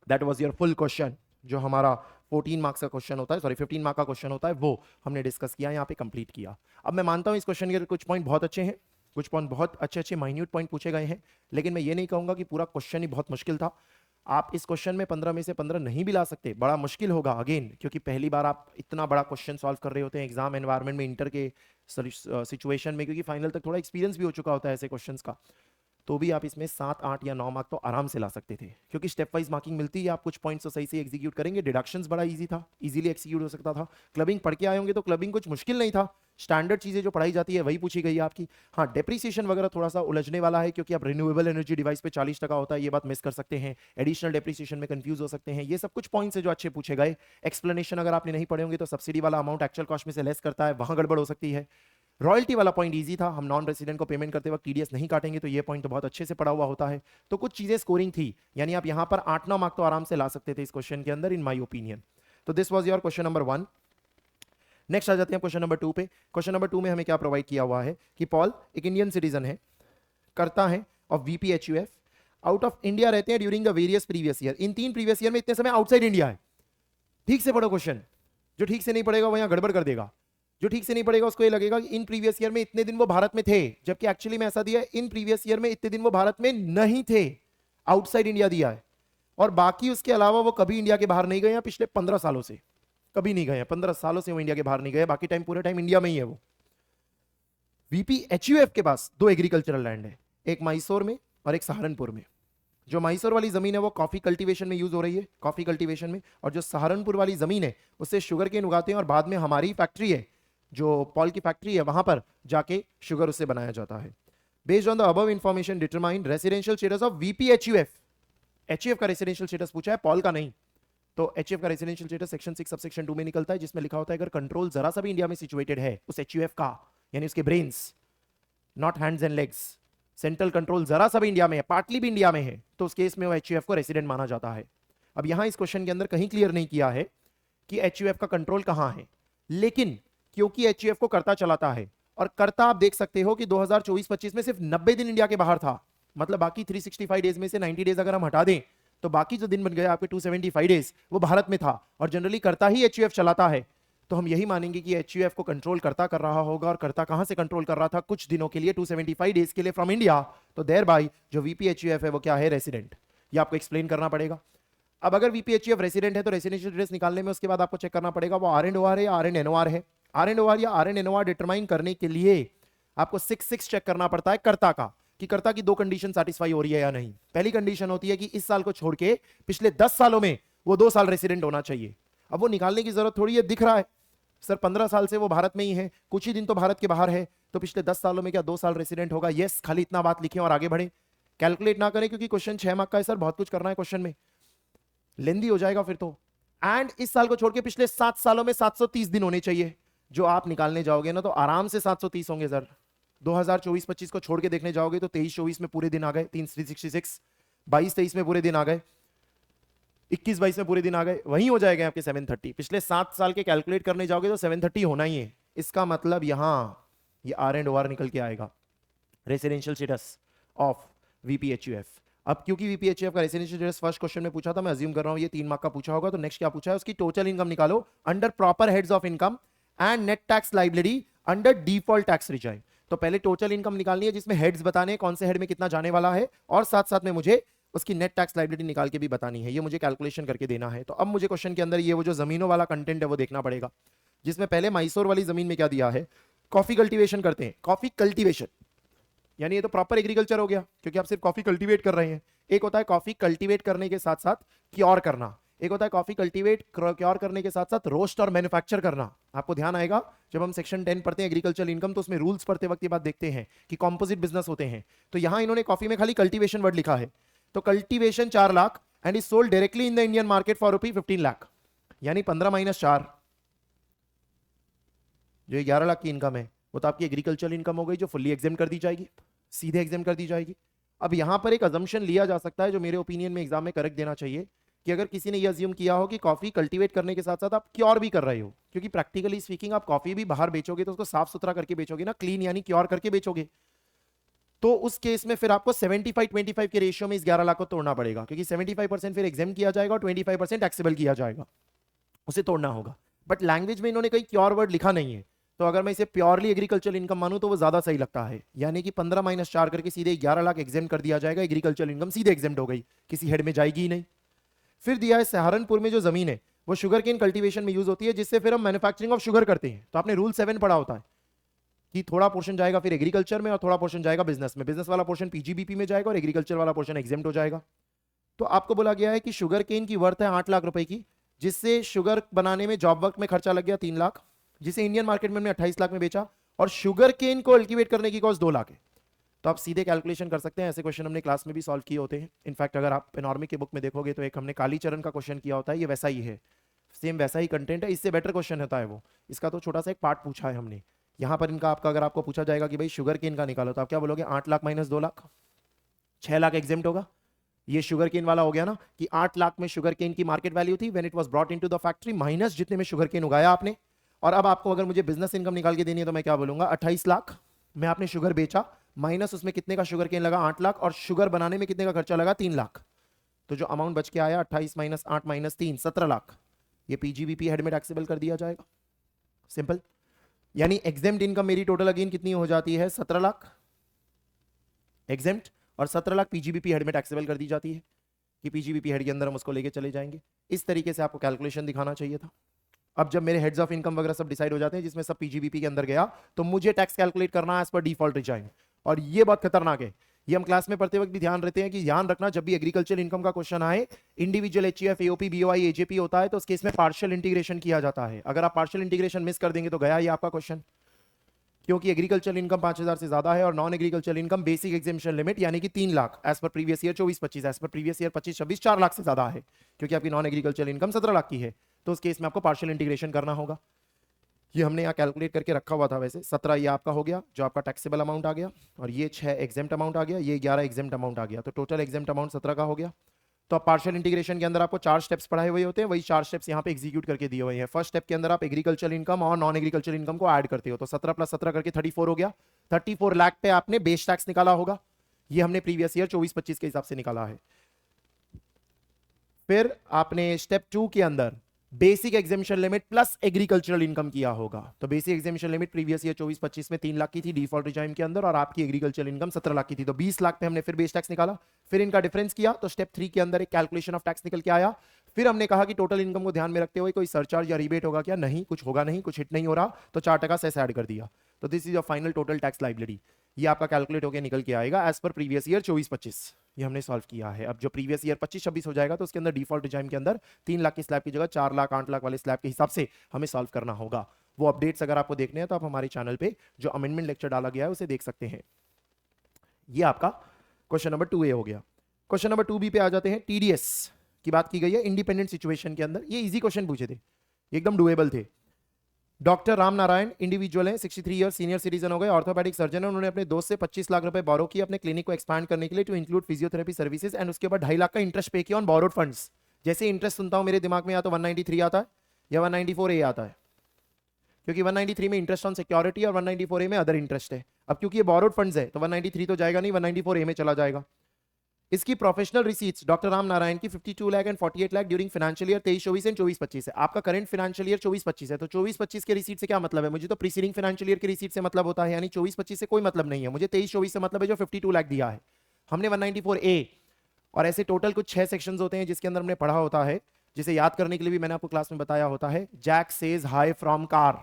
That was your full question, जो हमारा 14 मार्क्स का क्वेश्चन होता है, सॉरी 15 मार्क का क्वेश्चन होता है, वो हमने डिस्कस किया, यहाँ पे कंप्लीट किया। अब मैं मानता हूं इस क्वेश्चन के कुछ पॉइंट बहुत अच्छे हैं, कुछ पॉइंट बहुत अच्छे अच्छे माइन्यूट पॉइंट पूछे गए हैं, लेकिन मैं ये नहीं कहूंगा कि पूरा क्वेश्चन ही बहुत मुश्किल था। आप इस क्वेश्चन में 15 में से 15 नहीं भी ला सकते, बड़ा मुश्किल होगा अगेन, क्योंकि पहली बार आप इतना बड़ा क्वेश्चन सॉल्व कर रहे होते हैं एग्जाम एनवायरनमेंट में, इंटर के सिचुएशन में, क्योंकि फाइनल तक थोड़ा एक्सपीरियंस भी हो चुका होता है ऐसे क्वेश्चंस का। तो भी आप इसमें 7, 8 या 9 मार्क तो आराम से ला सकते थे, क्योंकि स्टेप वाइज मार्किंग मिलती है। आप कुछ पॉइंट्स तो सही से एग्जीक्यूट करेंगे। डिडक्शंस बड़ा इजी था, इजीली एक्जीक्यूट हो सकता था। क्लबिंग पढ़ के आए होंगे तो क्लबिंग कुछ मुश्किल नहीं था, स्टैंडर्ड चीजें जो पढ़ाई जाती है वही पूछी गई है आपकी। हाँ, डेप्रिसिएशन वगैरह थोड़ा सा उलझने वाला है, क्योंकि आप रिन्यूएबल एनर्जी डिवाइस पे 40% होता है, ये बात मिस कर सकते हैं। एडिशनल डेप्रिसिएशन में कंफ्यूज हो सकते हैं। ये सब कुछ पॉइंट्स है जो अच्छे पूछे गए। एक्सप्लेनेशन अगर आपने नहीं पढ़े होंगे तो सब्सिडी वाला अमाउंट एक्चुअल कॉस्ट में से लेस करता है, वहां गड़बड़ हो सकती है। रॉयल्टी वाला पॉइंट इजी था, हम नॉन रेसिडेंट को पेमेंट करते वक्त टीडीएस नहीं काटेंगे, तो ये पॉइंट तो बहुत अच्छे से पढ़ा हुआ होता है। तो कुछ चीजें स्कोरिंग थी, यानी आप यहां पर 8-9 मार्क तो आराम से ला सकते थे इस क्वेश्चन के अंदर, इन माय ओपिनियन। तो this was your question number 1। Next आ जाते हैं क्वेश्चन नंबर 2 पे। क्वेश्चन नंबर 2 में हमें क्या प्रोवाइड किया हुआ है कि पॉल एक इंडियन सिटीजन है, करता है ऑफ वीपीएचयूएफ, आउट ऑफ इंडिया रहते हैं during the various previous year. In 3 previous year में इतने समय आउटसाइड इंडिया है। ठीक से पढ़ो क्वेश्चन, जो ठीक से नहीं पढ़ेगा वो यहां गड़बड़ कर देगा। जो ठीक से नहीं पढ़ेगा उसको ये लगेगा कि इन प्रीवियस ईयर में इतने दिन वो भारत में थे, जबकि एक्चुअली में ऐसा दिया है इन प्रीवियस ईयर में इतने दिन वो भारत में नहीं थे, आउटसाइड इंडिया दिया है। और बाकी उसके अलावा वो कभी इंडिया के बाहर नहीं गए हैं, पिछले 15 सालों से कभी नहीं गए हैं, 15 सालों से वो इंडिया के बाहर नहीं गए, बाकी टाइम पूरे टाइम इंडिया में ही है वो। वीपीएचयूएफ के पास 2 एग्रीकल्चरल लैंड है, एक मैसूर में और एक सहारनपुर में। जो मैसूर वाली जमीन है वो कॉफी कल्टीवेशन में यूज हो रही है, कॉफी कल्टीवेशन में, और जो सहारनपुर वाली जमीन है उससे शुगर केन उगाते हैं, और बाद में हमारी फैक्ट्री है, जो पॉल की फैक्ट्री है, वहां पर जाके शुगर उससे बनाया जाता है। Based on the above information determine residential status of VPHUF. HUF का रेसिडेंशियल स्टेटस पूछा है, पॉल का नहीं। तो एचयूएफ का रेसिडेंशियल स्टेटस सेक्शन 6 सबसेक्शन 2 में निकलता है, जिसमें लिखा होता है अगर कंट्रोल जरा सा भी इंडिया में सिचुएटेड है उस एचयूएफ का, यानी उसके brains, not hands and legs, central control जरा सा भी इंडिया में है, पार्टली भी इंडिया में है, तो उस केस में वो एचयूएफ को रेसिडेंट माना जाता है। अब यहां इस क्वेश्चन के अंदर कहीं क्लियर नहीं किया है कि एचयूएफ का कंट्रोल कहां है, लेकिन क्योंकि एचयूएफ को करता चलाता है, और करता आप देख सकते हो कि 2024-25 में सिर्फ 90 दिन इंडिया के बाहर था, मतलब बाकी 365 डेज में से 90 डेज अगर हम हटा दें तो बाकी जो दिन बन गए आपके 275 डेज वो भारत में था, और जनरली करता ही एचयूएफ चलाता है। तो हम यही मानेंगे कि एचयूएफ को कंट्रोल करता कर रहा होगा, और करता कहां से कंट्रोल कर रहा था, कुछ दिनों के लिए 275 डेज के लिए फ्रॉम इंडिया, तो देयर बाय जो वीपीएचयूएफ है वो क्या है, रेसिडेंट। ये आपको एक्सप्लेन करना पड़ेगा। अब अगर वीपीएचयूएफ रेसिडेंट है तो रेसिडेंशियल एड्रेस निकालने में उसके बाद आपको चेक करना पड़ेगा वो आर एंड ओआर है या आर एंड एनओआर है। आर एंड ओआर या आर एंड एनओआर डिटरमाइन करने के लिए आपको 6 चेक करना पड़ता है करता का, कि करता की 2 कंडीशन सैटिस्फाई हो रही है या नहीं। पहली कंडीशन होती है कि इस साल को छोड़ के पिछले 10 सालों में वो 2 साल रेसिडेंट होना चाहिए। अब वो निकालने की जरूरत थोड़ी है, दिख रहा है सर 15 साल से वो भारत में ही है, कुछ ही दिन तो भारत के बाहर है, तो पिछले 10 सालों में क्या 2 साल रेसिडेंट होगा? यस, खाली इतना बात लिखें और आगे बढ़ें। कैलकुलेट ना करें क्योंकि क्वेश्चन 6 मार्क का है सर, बहुत कुछ करना है क्वेश्चन में, लेंदी हो जाएगा फिर तो। एंड इस साल को छोड़ के पिछले 7 सालों में 730 दिन होने चाहिए, जो आप निकालने जाओगे ना तो आराम से 730 होंगे सर। 2024-25 को छोड़ के देखने जाओगे तो 23-24 में पूरे दिन आ गए 366, 22-23 में पूरे दिन आ गए, 21-22 में पूरे दिन आ गए, वहीं हो जाएगा आपके 730। पिछले 7 साल के कैलकुलेट करने जाओगे तो 730 होना ही है। इसका मतलब यहां ये आर एंड ओआर निकल के आएगा, रेसिडेंशियल स्टेटस ऑफ वीपीएचयूएफ। अब क्योंकि वीपीएचयूएफ का रेसिडेंशियल स्टेटस फर्स्ट क्वेश्चन में पूछा था, मैं अज्यूम कर रहा हूं ये 3 मार्क का पूछा होगा, तो नेक्स्ट क्या पूछा है, उसकी टोटल इनकम निकालो under proper heads of income and net tax liability under default tax resign. तो पहले टोटल इनकम निकालनी है जिसमें हेड्स बताने कौन से हेड में कितना जाने वाला है, और साथ साथ में मुझे उसकी नेट टैक्स लाइबिलिटी निकाल के भी बतानी है, ये मुझे कैलकुलेशन करके देना है। तो अब मुझे क्वेश्चन के अंदर ये वो जो जमीनों वाला कंटेंट है वो देखना पड़ेगा, जिसमें पहले मैसूर वाली जमीन में क्या दिया है, कॉफी कल्टीवेशन करते हैं, कॉफी कल्टीवेशन यानी ये तो प्रॉपर एग्रीकल्चर हो गया क्योंकि आप सिर्फ कॉफी कल्टीवेट कर रहे हैं। एक होता है कॉफी कल्टीवेट करने के साथ साथ क्योर करना, एक होता है कॉफी कल्टीवेट क्योर करने के साथ साथ रोस्ट और मैन्युफैक्चर करना। आपको ध्यान आएगा जब हम सेक्शन 10 पढ़ते हैं एग्रीकल्चर इनकम, तो उसमें रूल्स पढ़ते वक्त ये बात देखते हैं कि कॉम्पोजिट बिजनेस होते हैं। तो यहां इन्होंने कॉफी में खाली कल्टीवेशन वर्ड लिखा है, तो cultivation 4 lakh and is sold directly in the Indian market for rupee 15 lakh, यानी 15 माइनस 4 जो 11 लाख की इनकम है वो तो आपकी एग्रीकल्चर इनकम हो गई, जो फुल्ली एग्जाम कर दी जाएगी, सीधे एग्जाम कर दी जाएगी। अब यहां पर एक अजम्पशन लिया जा सकता है जो मेरे ओपिनियन में एग्जाम में करेक्ट देना चाहिए, कि अगर किसी ने ये अज्यूम किया हो कि कॉफी कल्टीवेट करने के साथ साथ आप क्योर भी कर रहे हो, क्योंकि प्रैक्टिकली स्पीकिंग आप कॉफी भी बाहर बेचोगे तो उसको साफ सुथरा करके बेचोगे ना, क्लीन यानी क्योर करके बेचोगे, तो उस केस में फिर आपको 75-25 के रेशियो में इस 11 लाख को तोड़ना पड़ेगा, क्योंकि 75% फिर एग्जाम किया जाएगा और 25% टैक्सेबल किया जाएगा, उसे तोड़ना होगा। बट लैंग्वेज में इन्होंने कोई क्योर वर्ड लिखा नहीं है, तो अगर मैं इसे प्योरली एग्रीकल्चर इनकम मानूं तो वो ज्यादा सही लगता है, यानी कि 15 माइनस 4 करके सीधे 11 लाख एग्जाम कर दिया जाएगा, एग्रीकल्चर इनकम सीधे एग्जाम हो गई, किसी हेड में जाएगी ही नहीं। फिर दिया है सहारनपुर में जो जमीन है वो शुगर केन कल्टीवेशन में यूज होती है, जिससे फिर हम मैन्युफैक्चरिंग ऑफ शुगर करते हैं। तो आपने रूल 7 पढ़ा होता है कि थोड़ा पोर्शन जाएगा फिर एग्रीकल्चर में और थोड़ा पोर्शन जाएगा बिजनेस में, बिजनेस वाला पोर्शन पीजीबीपी में जाएगा और एग्रीकल्चर वाला पोर्शन एग्जाम्प्ट हो जाएगा। तो आपको बोला गया है कि शुगर केन की वर्थ है 8 लाख रुपए की, जिससे शुगर बनाने में जॉब वर्क में खर्चा लग गया 3 लाख, जिसे इंडियन मार्केट में हमने 28 लाख में बेचा, और शुगर केन को कल्टीवेट करने की कॉस्ट 2 लाख है। तो आप सीधे कैलकुलेशन कर सकते हैं, ऐसे क्वेश्चन हमने क्लास में भी सॉल्व किए होते हैं। इनफैक्ट अगर आप एनॉर्मिक की बुक में देखोगे तो एक हमने कालीचरण का क्वेश्चन किया होता है, ये वैसा ही है, सेम वैसा ही कंटेंट है, इससे बेटर क्वेश्चन होता है वो, इसका तो छोटा सा एक पार्ट पूछा है हमने। यहाँ पर इनका आपका अगर आपको पूछा जाएगा कि भाई शुगर केन का निकालो, तो आप क्या बोलोगे, 8 लाख माइनस 2 लाख, 6 लाख एग्जाम्प्ट होगा। ये शुगर केन वाला हो गया ना कि 8 लाख में शुगर केन की मार्केट वैल्यू थी when it was brought into the factory, minus जितने में शुगर केन उगाया आपने। और अब आपको अगर मुझे बिजनेस इनकम निकाल के देनी है तो मैं क्या बोलूंगा, 28 लाख में आपने शुगर बेचा, माइनस उसमें कितने का शुगर केन लगा 8 लाख, और शुगर बनाने में कितने का खर्चा लगा 3 लाख। तो जो अमाउंट बच के आया 28 माइनस 8 माइनस 3 17 लाख, ये पीजीबीपी हेड में टैक्सेबल कर दिया जाएगा। सिंपल, यानी एग्जेम्प्ट इनकम मेरी टोटल अगेन कितनी हो जाती है 17 लाख एग्जेम्प्ट, और 17 लाख पीजीबीपी हेड में टैक्सेबल कर दी जाती है कि पीजीबीपी हेड के अंदर हम उसको लेके चले जाएंगे। इस तरीके से आपको कैलकुलेशन दिखाना चाहिए था। अब जब मेरे हेड्स ऑफ इनकम वगैरह सब डिसाइड हो जाते हैं जिसमें सब पीजीबीपी के अंदर गया, तो मुझे टैक्स कैलकुलेट करना है एज पर डिफॉल्ट रिजाइन। और ये बहुत खतरनाक है, ये हम क्लास में पढ़ते वक्त भी ध्यान रहते हैं कि ध्यान रखना जब भी एग्रीकल्चर इनकम का क्वेश्चन आए, इंडिविजुअल एचईएफ एओपी बीओआई एजेपी होता है तो उस केस में पार्शियल इंटीग्रेशन किया जाता है। अगर आप पार्शियल इंटीग्रेशन मिस कर देंगे तो गया ये आपका क्वेश्चन, क्योंकि एग्रीकल्चर इनकम 5000 से ज्यादा है और non agriculture income basic exemption limit यानी कि 3 lakh as per previous year 24-25, as per previous year 25-26 4 lakh से ज्यादा है, क्योंकि आपकी नॉन एग्रीकल्चर इनकम 17 लाख की है। तो उस केस में आपको पार्शियल इंटीग्रेशन करना होगा। ये हमने यहाँ कैलकुलेट करके रखा हुआ था, वैसे 17 ये आपका हो गया जो आपका टैक्सेबल अमाउंट आ गया, और ये 6 एग्जेम्प्ट अमाउंट आ गया, ये 11 एग्जेम्प्ट अमाउंट आ गया, तो टोटल एग्जेम्प्ट अमाउंट 17 का हो गया। तो आप पार्शियल इंटीग्रेशन के अंदर आपको 4 स्टेप्स पढ़ाए हुए होते हैं, वही 4 स्टेप्स यहाँ पे एग्जीक्यूट करके दिए हुए हैं। फर्स्ट स्टेप के अंदर आप एग्रीकल्चर इनकम और नॉन एग्रीकल्चर इनकम को ऐड करते हो, तो 17 प्लस 17 करके 34 हो गया। 34 लाख पे आपने बेस टैक्स निकाला होगा, ये हमने प्रीवियस ईयर 24-25 के हिसाब से निकाला है। फिर आपने स्टेप 2 के अंदर basic exemption limit plus agricultural income किया होगा, तो basic exemption limit previous year 24-25 में 3 लाख की थी डिफॉल्ट रिजाइम के अंदर, और आपकी एग्रीकल्चरल इनकम 17 लाख की थी, तो 20 लाख पे हमने फिर बेस टैक्स निकाला। फिर इनका डिफरेंस किया तो स्टेप 3 के अंदर एक कैलकुलेशन ऑफ टैक्स निकल के आया। फिर हमने कहा कि टोटल इनकम को ध्यान में रखते हुए कोई सरचार्ज या रिबेट होगा क्या, नहीं, कुछ होगा नहीं, कुछ हिट नहीं हो रहा, तो 4% सेस ऐड कर दिया। तो this is your final total tax liability, ये आपका कैलकुलेट होकर निकल के आएगा एज पर प्रीवियस ईयर 24-25। ये हमने सॉल्व किया है। अब जो प्रीवियस ईयर 25-26 हो जाएगा तो उसके अंदर डिफॉल्ट रिजाइम के अंदर 3 लाख की स्लैब की जगह 4 लाख 8 लाख वाले स्लैब के हिसाब से हमें सॉल्व करना होगा। वो अपडेट्स अगर आपको देखने हैं तो आप हमारे चैनल पे जो अमेंडमेंट लेक्चर डाला गया है उसे देख सकते हैं। ये आपका क्वेश्चन नंबर 2A हो गया। क्वेश्चन नंबर 2B पे आ जाते हैं। टीडीएस की बात की गई है इंडिपेंडेंट सिचुएशन के अंदर। ये इजी क्वेश्चन पूछे थे, एकदम डुएबल थे। डॉक्टर राम नारायण इंडिविजुअल है, 63 ईयर, सीनियर सिटीजन हो गए, ऑर्थोपेडिक सर्जन है। उन्होंने अपने दोस्त से 25 लाख रुपए बोरो किए अपने क्लिनिक को एक्सपांड करने के लिए, to include physiotherapy services, and उसके बाद 2.5 लाख का इंटरेस्ट पे किया ऑन बोरोड फंड्स। जैसे इंटरेस्ट सुनता हूं मेरे दिमाग में या तो 193 आता है या 194A आता है, क्योंकि 193 में इंटरेस्ट ऑन सिक्योरिटी और 194A में अदर इंटरेस्ट है। अब क्योंकि ये बोरोड फंड्स है तो 193 तो जाएगा नहीं, 194A में चला जाएगा। इसकी professional receipts doctor Ram Narayan की 52 lakh and 48 lakh during financial year 23-24 and 24-25 है। आपका करंट फाइनेंशियल ईयर 24-25 है, तो 24-25 के रिसीट से क्या मतलब है? मुझे तो प्रीसीडिंग फाइनेंशियल ईयर के रिसीट से मतलब होता है, यानी 24-25 से कोई मतलब नहीं है। मुझे 23-24 से मतलब है जो 52 लाख दिया है हमने 194A। और ऐसे टोटल कुछ 6 सेक्शंस होते हैं जिसके अंदर हमने पढ़ा होता है, जिसे याद करने के लिए भी मैंने आपको क्लास में बताया होता है। Jack says hi from car,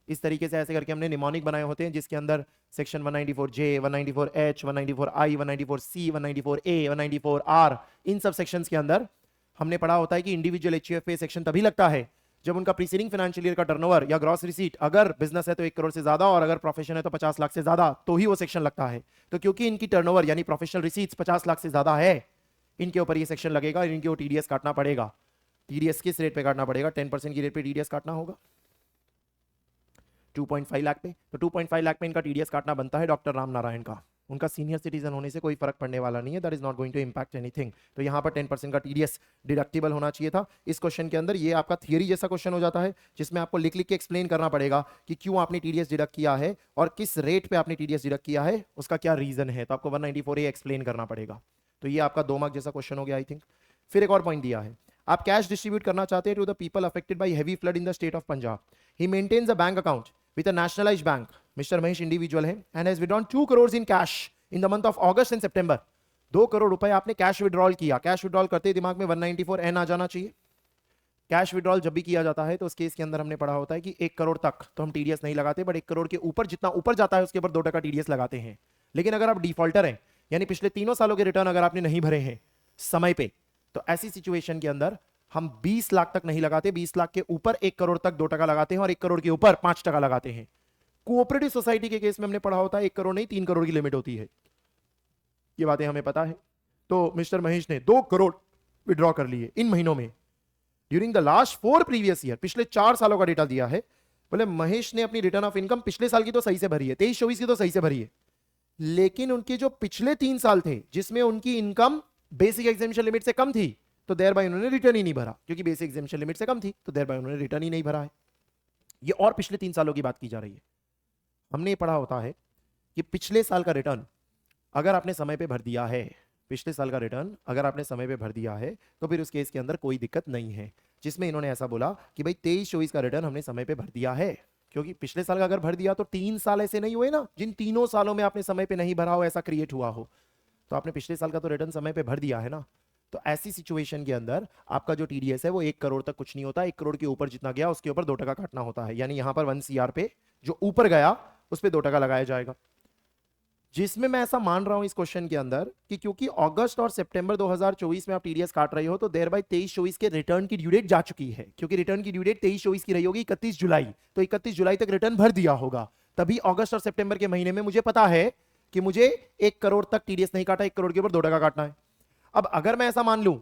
इस तरीके से ऐसे करके हमने निमोनिक बनाए होते हैं, जिसके अंदर section 194J, 194H, 194I, 194C, 194A, 194R, इन सब सेक्शंस के अंदर हमने पढ़ा होता है कि इंडिविजुअल एचयूएफ पे सेक्शन तभी लगता है जब उनका प्रीसीडिंग फाइनेंशियल ईयर का टर्नओवर या ग्रॉस रिसीट अगर बिजनेस है तो 1 करोड़ से ज्यादा, और अगर प्रोफेशन है तो 50 लाख से ज्यादा, तो ही वो सेक्शन लगता है। तो क्योंकि इनकी टर्नओवर यानी प्रोफेशनल रिसीट्स 50 लाख से ज्यादा है, इनके ऊपर ये सेक्शन लगेगा, इनके ऊपर टीडीएस काटना पड़ेगा। टीडीएस किस रेट पे काटना पड़ेगा? 10% की रेट पे टीडीएस काटना होगा 2.5 लाख पे। तो 2.5 लाख पे इनका टीडीएस काटना बनता है डॉक्टर राम नारायण का। उनका सीनियर सिटीजन होने से कोई फर्क पड़ने वाला नहीं है, that is not going to impact anything. तो यहां पर 10% का टीडीएस डिडक्टिबल होना चाहिए था इस क्वेश्चन के अंदर। ये आपका थियरी जैसा क्वेश्चन हो जाता है, जिसमें आपको लिख लिख के एक्सप्लेन करना पड़ेगा कि क्यों आपने टीडीएस डिडक्ट किया है और किस रेट पे आपने टीडीएस डिडक्ट किया है, उसका क्या रीजन है। तो आपको 194A एक्सप्लेन करना पड़ेगा। तो ये आपका 2 मार्क जैसा क्वेश्चन हो गया आई थिंक। फिर एक और पॉइंट दिया है, आप कैश डिस्ट्रीब्यूट करना चाहते हैं to the people affected by heavy flood in the state of Punjab. He maintains a bank account with a nationalized bank. Mr. Mahesh individual है and has withdrawn 2 crores in cash in the month of August and September. 2 crore रुपए आपने cash withdrawal किया। Cash withdrawal करते ही दिमाग में 194N आ जाना चाहिए। Cash withdrawal जब भी किया जाता है तो उस केस के अंदर हमने पढ़ा होता है कि 1 करोड़ तक तो हम टीडीएस नहीं लगाते, बट 1 करोड़ के ऊपर जितना ऊपर जाता है उसके ऊपर 2% टीडीएस लगाते हैं। लेकिन अगर आप डिफॉल्टर हैं, यानी पिछले 3 सालों के रिटर्न अगर आपने नहीं भरे हैं समय पे, तो ऐसी सिचुएशन के अंदर हम 20 लाख तक नहीं लगाते, 20 लाख के ऊपर 1 करोड़ तक 2% लगाते हैं, और 1 करोड़ के ऊपर 5% लगाते हैं। कोऑपरेटिव सोसाइटी के केस में हमने पढ़ा होता है 1 करोड़ नहीं 3 करोड़ की लिमिट होती है। ये बातें हमें पता है। तो मिस्टर महेश ने 2 करोड़ विड्रॉ कर लिए इन महीनों में during the last 4 previous year. पिछले 4 सालों का डेटा दिया है। बोले महेश ने अपनी रिटर्न ऑफ इनकम पिछले साल की तो सही से भरी है, 23-24 की तो सही से भरी है, लेकिन उनके जो पिछले 3 साल थे जिसमें उनकी इनकम बेसिक एग्जेम्पशन लिमिट से कम थी, तो देयर बाय उन्होंने रिटर्न ही नहीं भरा, क्योंकि बेसिक एग्जेम्पशन लिमिट से कम थी तो देयर बाय उन्होंने रिटर्न ही नहीं भरा है। ये और पिछले 3 सालों की बात की जा रही है। हमने ये पढ़ा होता है कि पिछले साल का रिटर्न अगर आपने समय पे भर दिया है, पिछले साल का रिटर्न अगर आपने समय पे भर दिया है तो फिर उस केस के अंदर कोई दिक्कत नहीं है। जिसमें इन्होंने ऐसा बोला कि भाई 23-24 का रिटर्न हमने समय पे भर दिया है, क्योंकि पिछले साल का अगर भर दिया तो 3 साल ऐसे नहीं हुए ना जिन तीनों सालों में आपने समय पे नहीं भरा हो, ऐसा क्रिएट हुआ हो। तो आपने पिछले साल का तो रिटर्न समय पे भर दिया है ना। तो ऐसी सिचुएशन के अंदर आपका जो टीडीएस है वो 1 करोड़ तक कुछ नहीं होता, 1 करोड़ के ऊपर जितना गया उसके ऊपर 2% काटना होता है। यानी यहां पर 1 CR पे जो ऊपर गया उस पर 2% लगाया जाएगा। जिसमें मैं ऐसा मान रहा हूं इस क्वेश्चन के अंदर कि क्योंकि अगस्त और सितंबर 2024 में आप टीडीएस काट रहे हो, तो देयर बाय 23-24 के रिटर्न की ड्यू डेट जा चुकी है, क्योंकि रिटर्न की ड्यू डेट 23-24 की रही होगी 31 जुलाई, तो 31 जुलाई तक रिटर्न भर दिया होगा। तभी अगस्त और सितंबर के महीने में मुझे पता है कि मुझे 1 करोड़ तक टीडीएस नहीं काटा, 1 करोड़ के ऊपर 2% काटना है। अब अगर मैं ऐसा मान लूं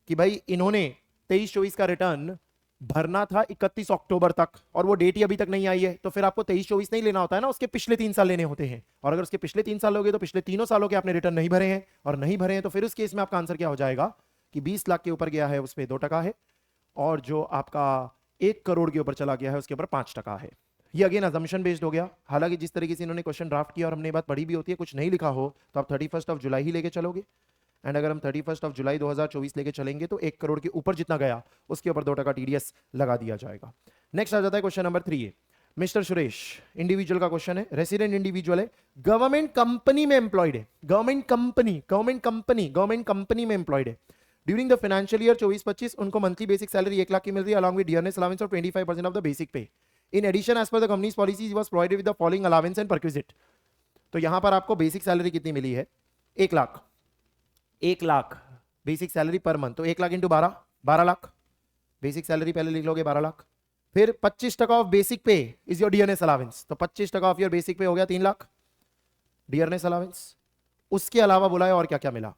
कि भाई इन्होंने 23-24 का रिटर्न भरना था 31 अक्टूबर तक और वो डेट ही अभी तक नहीं आई है, तो फिर आपको 23-24 नहीं लेना होता है ना, उसके पिछले 3 साल लेने होते हैं। और अगर उसके पिछले 3 साल हो गए तो पिछले तीनों सालों के आपने रिटर्न नहीं भरे हैं, और नहीं भरे हैं तो फिर उस केस में आपका आंसर क्या हो जाएगा कि 20 लाख के ऊपर गया है उस पर 2% है, और जो आपका 1 करोड़ के ऊपर चला गया है उसके ऊपर 5% है। ये अगेन अजम्पशन बेस्ड हो गया। हालांकि जिस तरीके से इन्होंने क्वेश्चन ड्राफ्ट किया और हमने बात पढ़ी भी होती है, कुछ नहीं लिखा हो तो आप 31 जुलाई ही लेके चलोगे, एंड अगर हम 31 जुलाई 2024 लेके चलेंगे तो 1 करोड़ के ऊपर जितना गया उसके ऊपर 2% टीडीएस लगा दिया जाएगा। नेक्स्ट आ जाता है question number 3। Mister Suresh individual का क्वेश्चन है, रेसिडेंट इंडिविजुअल है, गवर्नमेंट कंपनी में एम्प्लॉयड है, गवर्नमेंट कंपनी में एम्प्लॉयड है। ड्यूरिंग द फाइनेंशियल ईयर 24-25 उनको मंथली बेसिक सैलरी 1 लाख की मिल रही है along with dearness allowance of 25% of the basic pay. In addition as per the company's policy was provided with the following allowance and perquisite. तो यहां पर आपको basic salary कितनी मिली है? 1 lakh. 1 lakh basic salary per month, तो 1 lakh into 12 lakh basic salary पहले लिख लोगे 12 लाख। फिर 25% ऑफ बेसिक पे इज योर डियरनेस अलाउंस, तो 25% ऑफ योर बेसिक पे हो गया 3 लाख डियरनेस अलाउंस। उसके अलावा बोला है और क्या क्या मिला।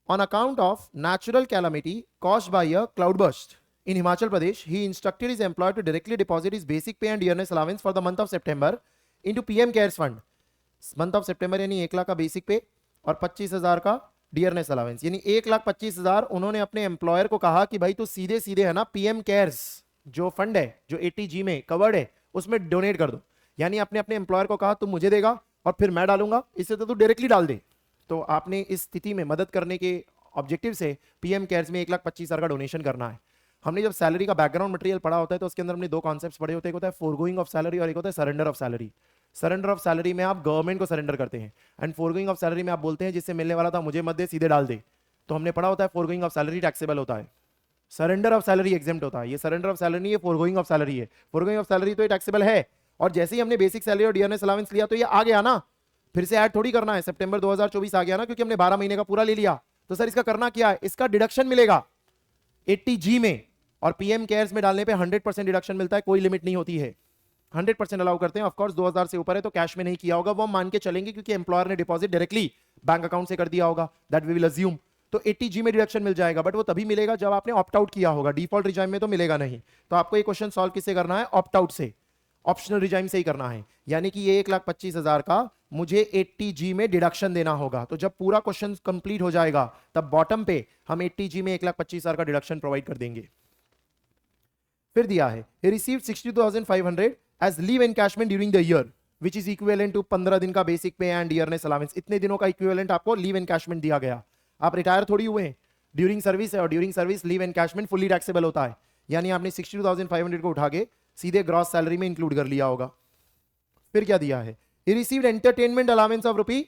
On account of natural calamity caused by a cloud burst in Himachal Pradesh, he instructed his employer to directly deposit his basic pay and dearness allowance for the month of September into PM CARES fund. Month of सितंबर यानी 1 लाख का basic पे और 25,000 का dearness allowance, यानी 1,25,000 उन्होंने अपने employer को कहा कि भाई तू सीधे सीधे है ना पीएम केयर्स जो फंड है जो 80G में कवर्ड है उसमें डोनेट कर दो। यानी आपने अपने एम्प्लॉयर को कहा तुम मुझे देगा और फिर मैं डालूंगा, इससे तो तू डायरेक्टली डाल दे। तो आपने इस स्थिति में मदद करने के ऑब्जेक्टिव से पीएम केयर्स में 1,25,000 का डोनेशन करना है। हमने जब सैलरी का बैकग्राउंड मटेरियल पढ़ा होता है तो उसके अंदर हमने दो कॉन्सेप्ट्स पढ़े होते हैं, एक होता है फोरगोइंग ऑफ सैलरी और एक होता है surrender of salary. Surrender of salary में आप गवर्नमेंट को सरेंडर करते हैं एंड फोरगोइंग ऑफ सैलरी में आप बोलते हैं जिससे मिलने वाला था मुझे मत दे सीधे डाल दे। तो हमने पढ़ा होता है फोरगोइंग ऑफ सैलरी टैक्सेबल होता है, सरेंडर ऑफ सैलरी एग्जेम्प्ट होता है। ये सरेंडर ऑफ सैलरी नहीं है, फोरगोइंग ऑफ सैलरी है। फोरगोइंग ऑफ सैलरी तो ये टैक्सेबल है और जैसे ही हमने बेसिक सैलरी और डियरनेस अलाउंस लिया तो ये आ गया ना, फिर से ऐड थोड़ी करना है। सितंबर 2024 आ गया ना, क्योंकि हमने 12 महीने का पूरा ले लिया। तो सर इसका करना क्या है, इसका डिडक्शन मिलेगा 80G में और पीएम केयर्स में डालने पे 100% डिडक्शन मिलता है, कोई लिमिट नहीं होती है, 100% अलाउ करते हैं। ऑफ कोर्स 2000 से ऊपर है तो कैश में नहीं किया होगा, वो हम मान के चलेंगे क्योंकि एम्प्लॉयर ने डिपॉजिट डायरेक्टली बैंक अकाउंट से कर दिया होगा, दैट वी विल अज्यूम। तो 80G में डिडक्शन मिल जाएगा, बट वो तभी मिलेगा जब आपने ऑप्ट आउट किया होगा, डिफॉल्ट रिजाइम में तो मिलेगा नहीं। तो आपको ये क्वेश्चन सॉल्व किससे करना है, ऑप्ट आउट से, ऑप्शनल रिजाइम से ही करना है। यानी कि ये 1,25,000 का मुझे 80G में डिडक्शन देना होगा। तो जब पूरा क्वेश्चन कंप्लीट हो जाएगा तब बॉटम पे हम 80G में 1,25,000 का डिडक्शन प्रोवाइड कर देंगे। फिर दिया है he received 62,500 as leave encashment during the year which is equivalent to 15 दिन का बेसिक पे एंड डियरनेस अलाउंस। इतने दिनों का इक्विवेलेंट आपको लीव एनकैशमेंट दिया गया। आप रिटायर थोड़ी हुए हैं, ड्यूरिंग सर्विस है और during service leave encashment fully taxable होता है। यानी आपने 62,500 को उठा के सीधे ग्रॉस सैलरी में इंक्लूड कर लिया होगा। फिर क्या दिया है, he received entertainment allowance of rupee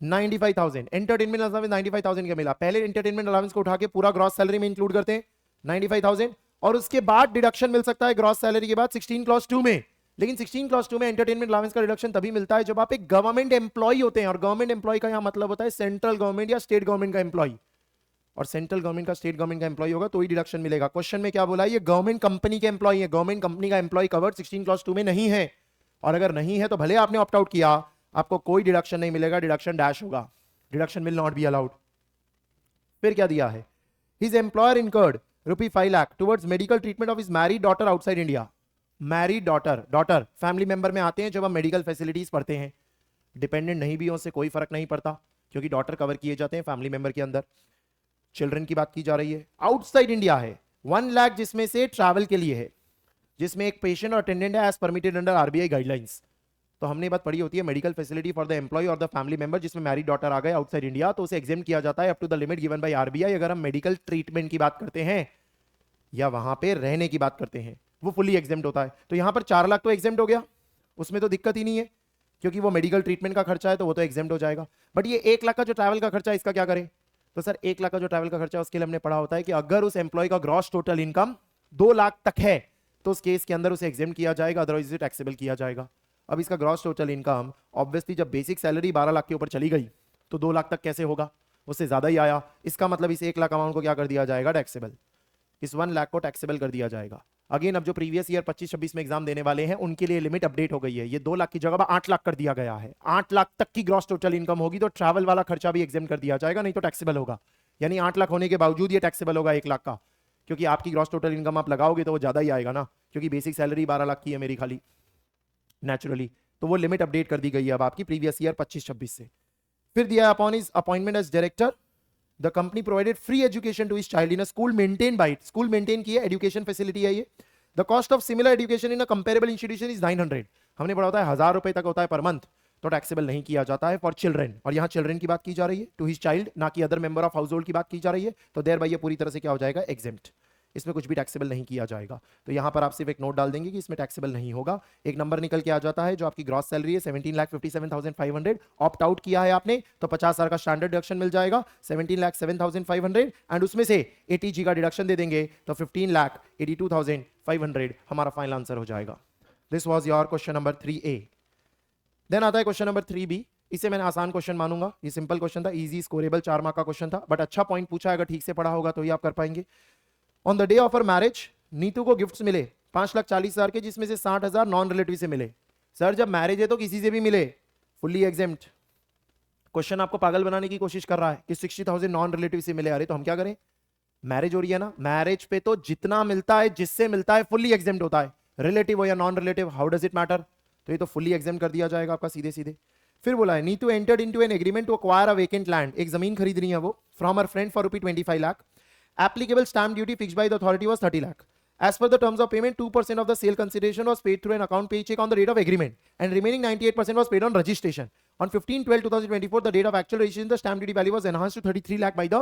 95,000। Entertainment allowance 95,000 का मिला। पहले एंटरटेनमेंट अलाउंस को उठा के पूरा ग्रॉस सैलरी में इंक्लूड करते हैं 95,000 और उसके बाद डिडक्शन मिल सकता है ग्रॉस सैलरी के बाद 16 क्लॉज 2 में। लेकिन 16 क्लॉज 2 में एंटरटेनमेंट अलाउंस का डिडक्शन तभी मिलता है जब आप एक गवर्नमेंट एम्प्लॉय होते हैं, और गवर्नमेंट एम्प्लॉय का यहां मतलब होता है सेंट्रल गवर्नमेंट या स्टेट गवर्नमेंट का एम्प्लॉय, और सेंट्रल गवर्नमेंट का स्टेट गवर्नमेंट का एम्प्लॉय होगा तो ही डिडक्शन मिलेगा। क्वेश्चन में क्या बोला है, ये गवर्नमेंट कंपनी के एम्प्लॉय है, गवर्नमेंट कंपनी का एम्प्लॉय कवर्ड 16 क्लॉज 2 में नहीं है, और अगर नहीं है तो भले आपने ऑप्ट आउट किया आपको कोई डिडक्शन नहीं मिलेगा, डिडक्शन डैश होगा, deduction will not be allowed. फिर क्या दिया है, his employer incurred rupee 5 lakh towards medical treatment of his married daughter outside India. Married daughter, daughter family member में आते हैं जब हम मेडिकल फैसिलिटीज पढ़ते हैं, डिपेंडेंट नहीं भी हो उससे कोई फर्क नहीं पड़ता क्योंकि डॉटर कवर किए जाते हैं फैमिली मेंबर के अंदर। चिल्ड्रन की बात की जा रही है, आउटसाइड इंडिया है, 1 लाख जिसमें से ट्रैवल के लिए है, जिसमें एक पेशेंट और अटेंडेंट है as permitted under RBI guidelines. तो हमने बात पढ़ी होती है medical facility for the employ और द फैमिली मेंबर, जिसमें मैरिड डॉटर आ गए आउटसाइड इंडिया तो उसे एग्जेम्प्ट किया जाता है up to the limit given by RBI. अगर हम मेडिकल ट्रीटमेंट की बात करते हैं या वहां पे रहने की बात करते हैं वो फुली एग्जेम्प्ट होता है। तो यहां पर 4 लाख तो एग्जेम्प्ट हो गया, उसमें तो दिक्कत ही नहीं है क्योंकि वो मेडिकल ट्रीटमेंट का खर्चा है तो वो तो एग्जेम्प्ट हो जाएगा। बट ये 1 लाख का जो ट्रैवल का खर्चा है इसका क्या करें, तो सर 1 लाख का जो ट्रैवल का खर्चा है उसके लिए हमने पढ़ा होता है कि अगर उस एम्प्लॉय का ग्रॉस टोटल इनकम 2 लाख तक है तो उस केस के अंदर उसे एग्जेम्प्ट किया जाएगा, अदरवाइज इसे टैक्सेबल किया जाएगा। अब इसका ग्रॉस टोटल इनकम ऑब्वियसली जब बेसिक सैलरी 12 लाख के ऊपर चली गई तो 2 लाख तक कैसे होगा, उससे ज्यादा ही आया। इसका मतलब इस 1 लाख अमाउंट को क्या कर दिया जाएगा, टैक्सेबल, इस 1 लाख को टैक्सेबल कर दिया जाएगा। अगेन अब जो प्रीवियस ईयर 25-26 में एग्जाम देने वाले हैं उनके लिए लिमिट अपडेट हो गई है, ये 2 लाख की जगह 8 लाख कर दिया गया है। 8 लाख तक की ग्रॉस टोटल इनकम होगी तो ट्रैवल वाला खर्चा भी एग्जेम्प्ट कर दिया जाएगा, नहीं तो टैक्सेबल होगा। यानी 8 लाख होने के बावजूद ये टैक्सेबल होगा 1 लाख का, क्योंकि आपकी ग्रॉस टोटल इनकम आप लगाओगे तो वो ज्यादा ही आएगा ना, क्योंकि बेसिक सैलरी 12 लाख की है मेरी खाली नेचुरली। तो वो लिमिट अपडेट कर दी गई है अब आपकी प्रीवियस ईयर 25-26 से। फिर दिया upon his appointment as director the company provided free education to his child in a school maintain by it. School maintain की है, एजुकेशन फैसिलिटी है ये। The cost of similar education in a comparable institution is 900। हमने पढ़ा होता है 1000 रुपए तक होता है पर मंथ, तो टैक्सेबल नहीं किया जाता है फॉर चिल्ड्रन, और यहाँ चिल्ड्रन की बात की जा रही है टू हिज चाइल्ड, ना कि other member of house hold की बात की जा रही है। तो देयर बाय ये पूरी तरह से क्या हो जाएगा, एग्जेम्प्ट, इसमें कुछ भी टैक्सेबल नहीं किया जाएगा। तो यहां पर आप सिर्फ एक नोट डाल देंगे कि इसमें टैक्सेबल नहीं होगा। एक नंबर निकल के आ जाता है जो आपकी ग्रॉस सैलरी है 17,57,500। ऑप्ट आउट किया है आपने तो 50,000 का स्टैंडर्ड डिडक्शन मिल जाएगा, 17,07,500 एंड उसमें से 80G का डिडक्शन दे देंगे तो 15,82,500 हमारा फाइनल आंसर हो जाएगा। This was your question number 3A। देन आता है क्वेश्चन नंबर 3B। इसे मैंने आसान क्वेश्चन मानूंगा, ये सिंपल क्वेश्चन था, इजी स्कोरेबल 4 मार्क का क्वेश्चन था, बट अच्छा पॉइंट पूछा है, अगर ठीक से पढ़ा होगा तो ही आप कर पाएंगे। On the day of her marriage Neetu को गिफ्ट्स मिले 5,40,000 के, जिसमें से 60,000 नॉन रिलेटिव से मिले। सर जब मैरिज है तो किसी से भी मिले, फुल्ली एग्जेम्प्ट। क्वेश्चन आपको पागल बनाने की कोशिश कर रहा है कि 60,000 नॉन रिलेटिव से मिले, अरे तो हम क्या करें? मैरिज हो रही है ना, मैरिज पे तो जितना मिलता है, जिससे मिलता है फुल्ली एग्जेम्प्ट होता है, रिलेटिव हो या non relative, how does it matter? तो ये तो फुल्ली एग्जेम्प्ट कर दिया जाएगा आपका सीधे सीधे। फिर बोला है Neetu entered into an agreement to acquire a vacant land, एक जमीन खरीद रही है वो from her friend for ₹25 lakh. Applicable stamp duty fixed by the authority was 30 lakh. As per the terms of payment, 2% of the sale consideration was paid through an account paycheck on the date of agreement, and remaining 98% was paid on registration. On 15/12/2024, the date of actual registration, the stamp duty value was enhanced to 33 lakh by the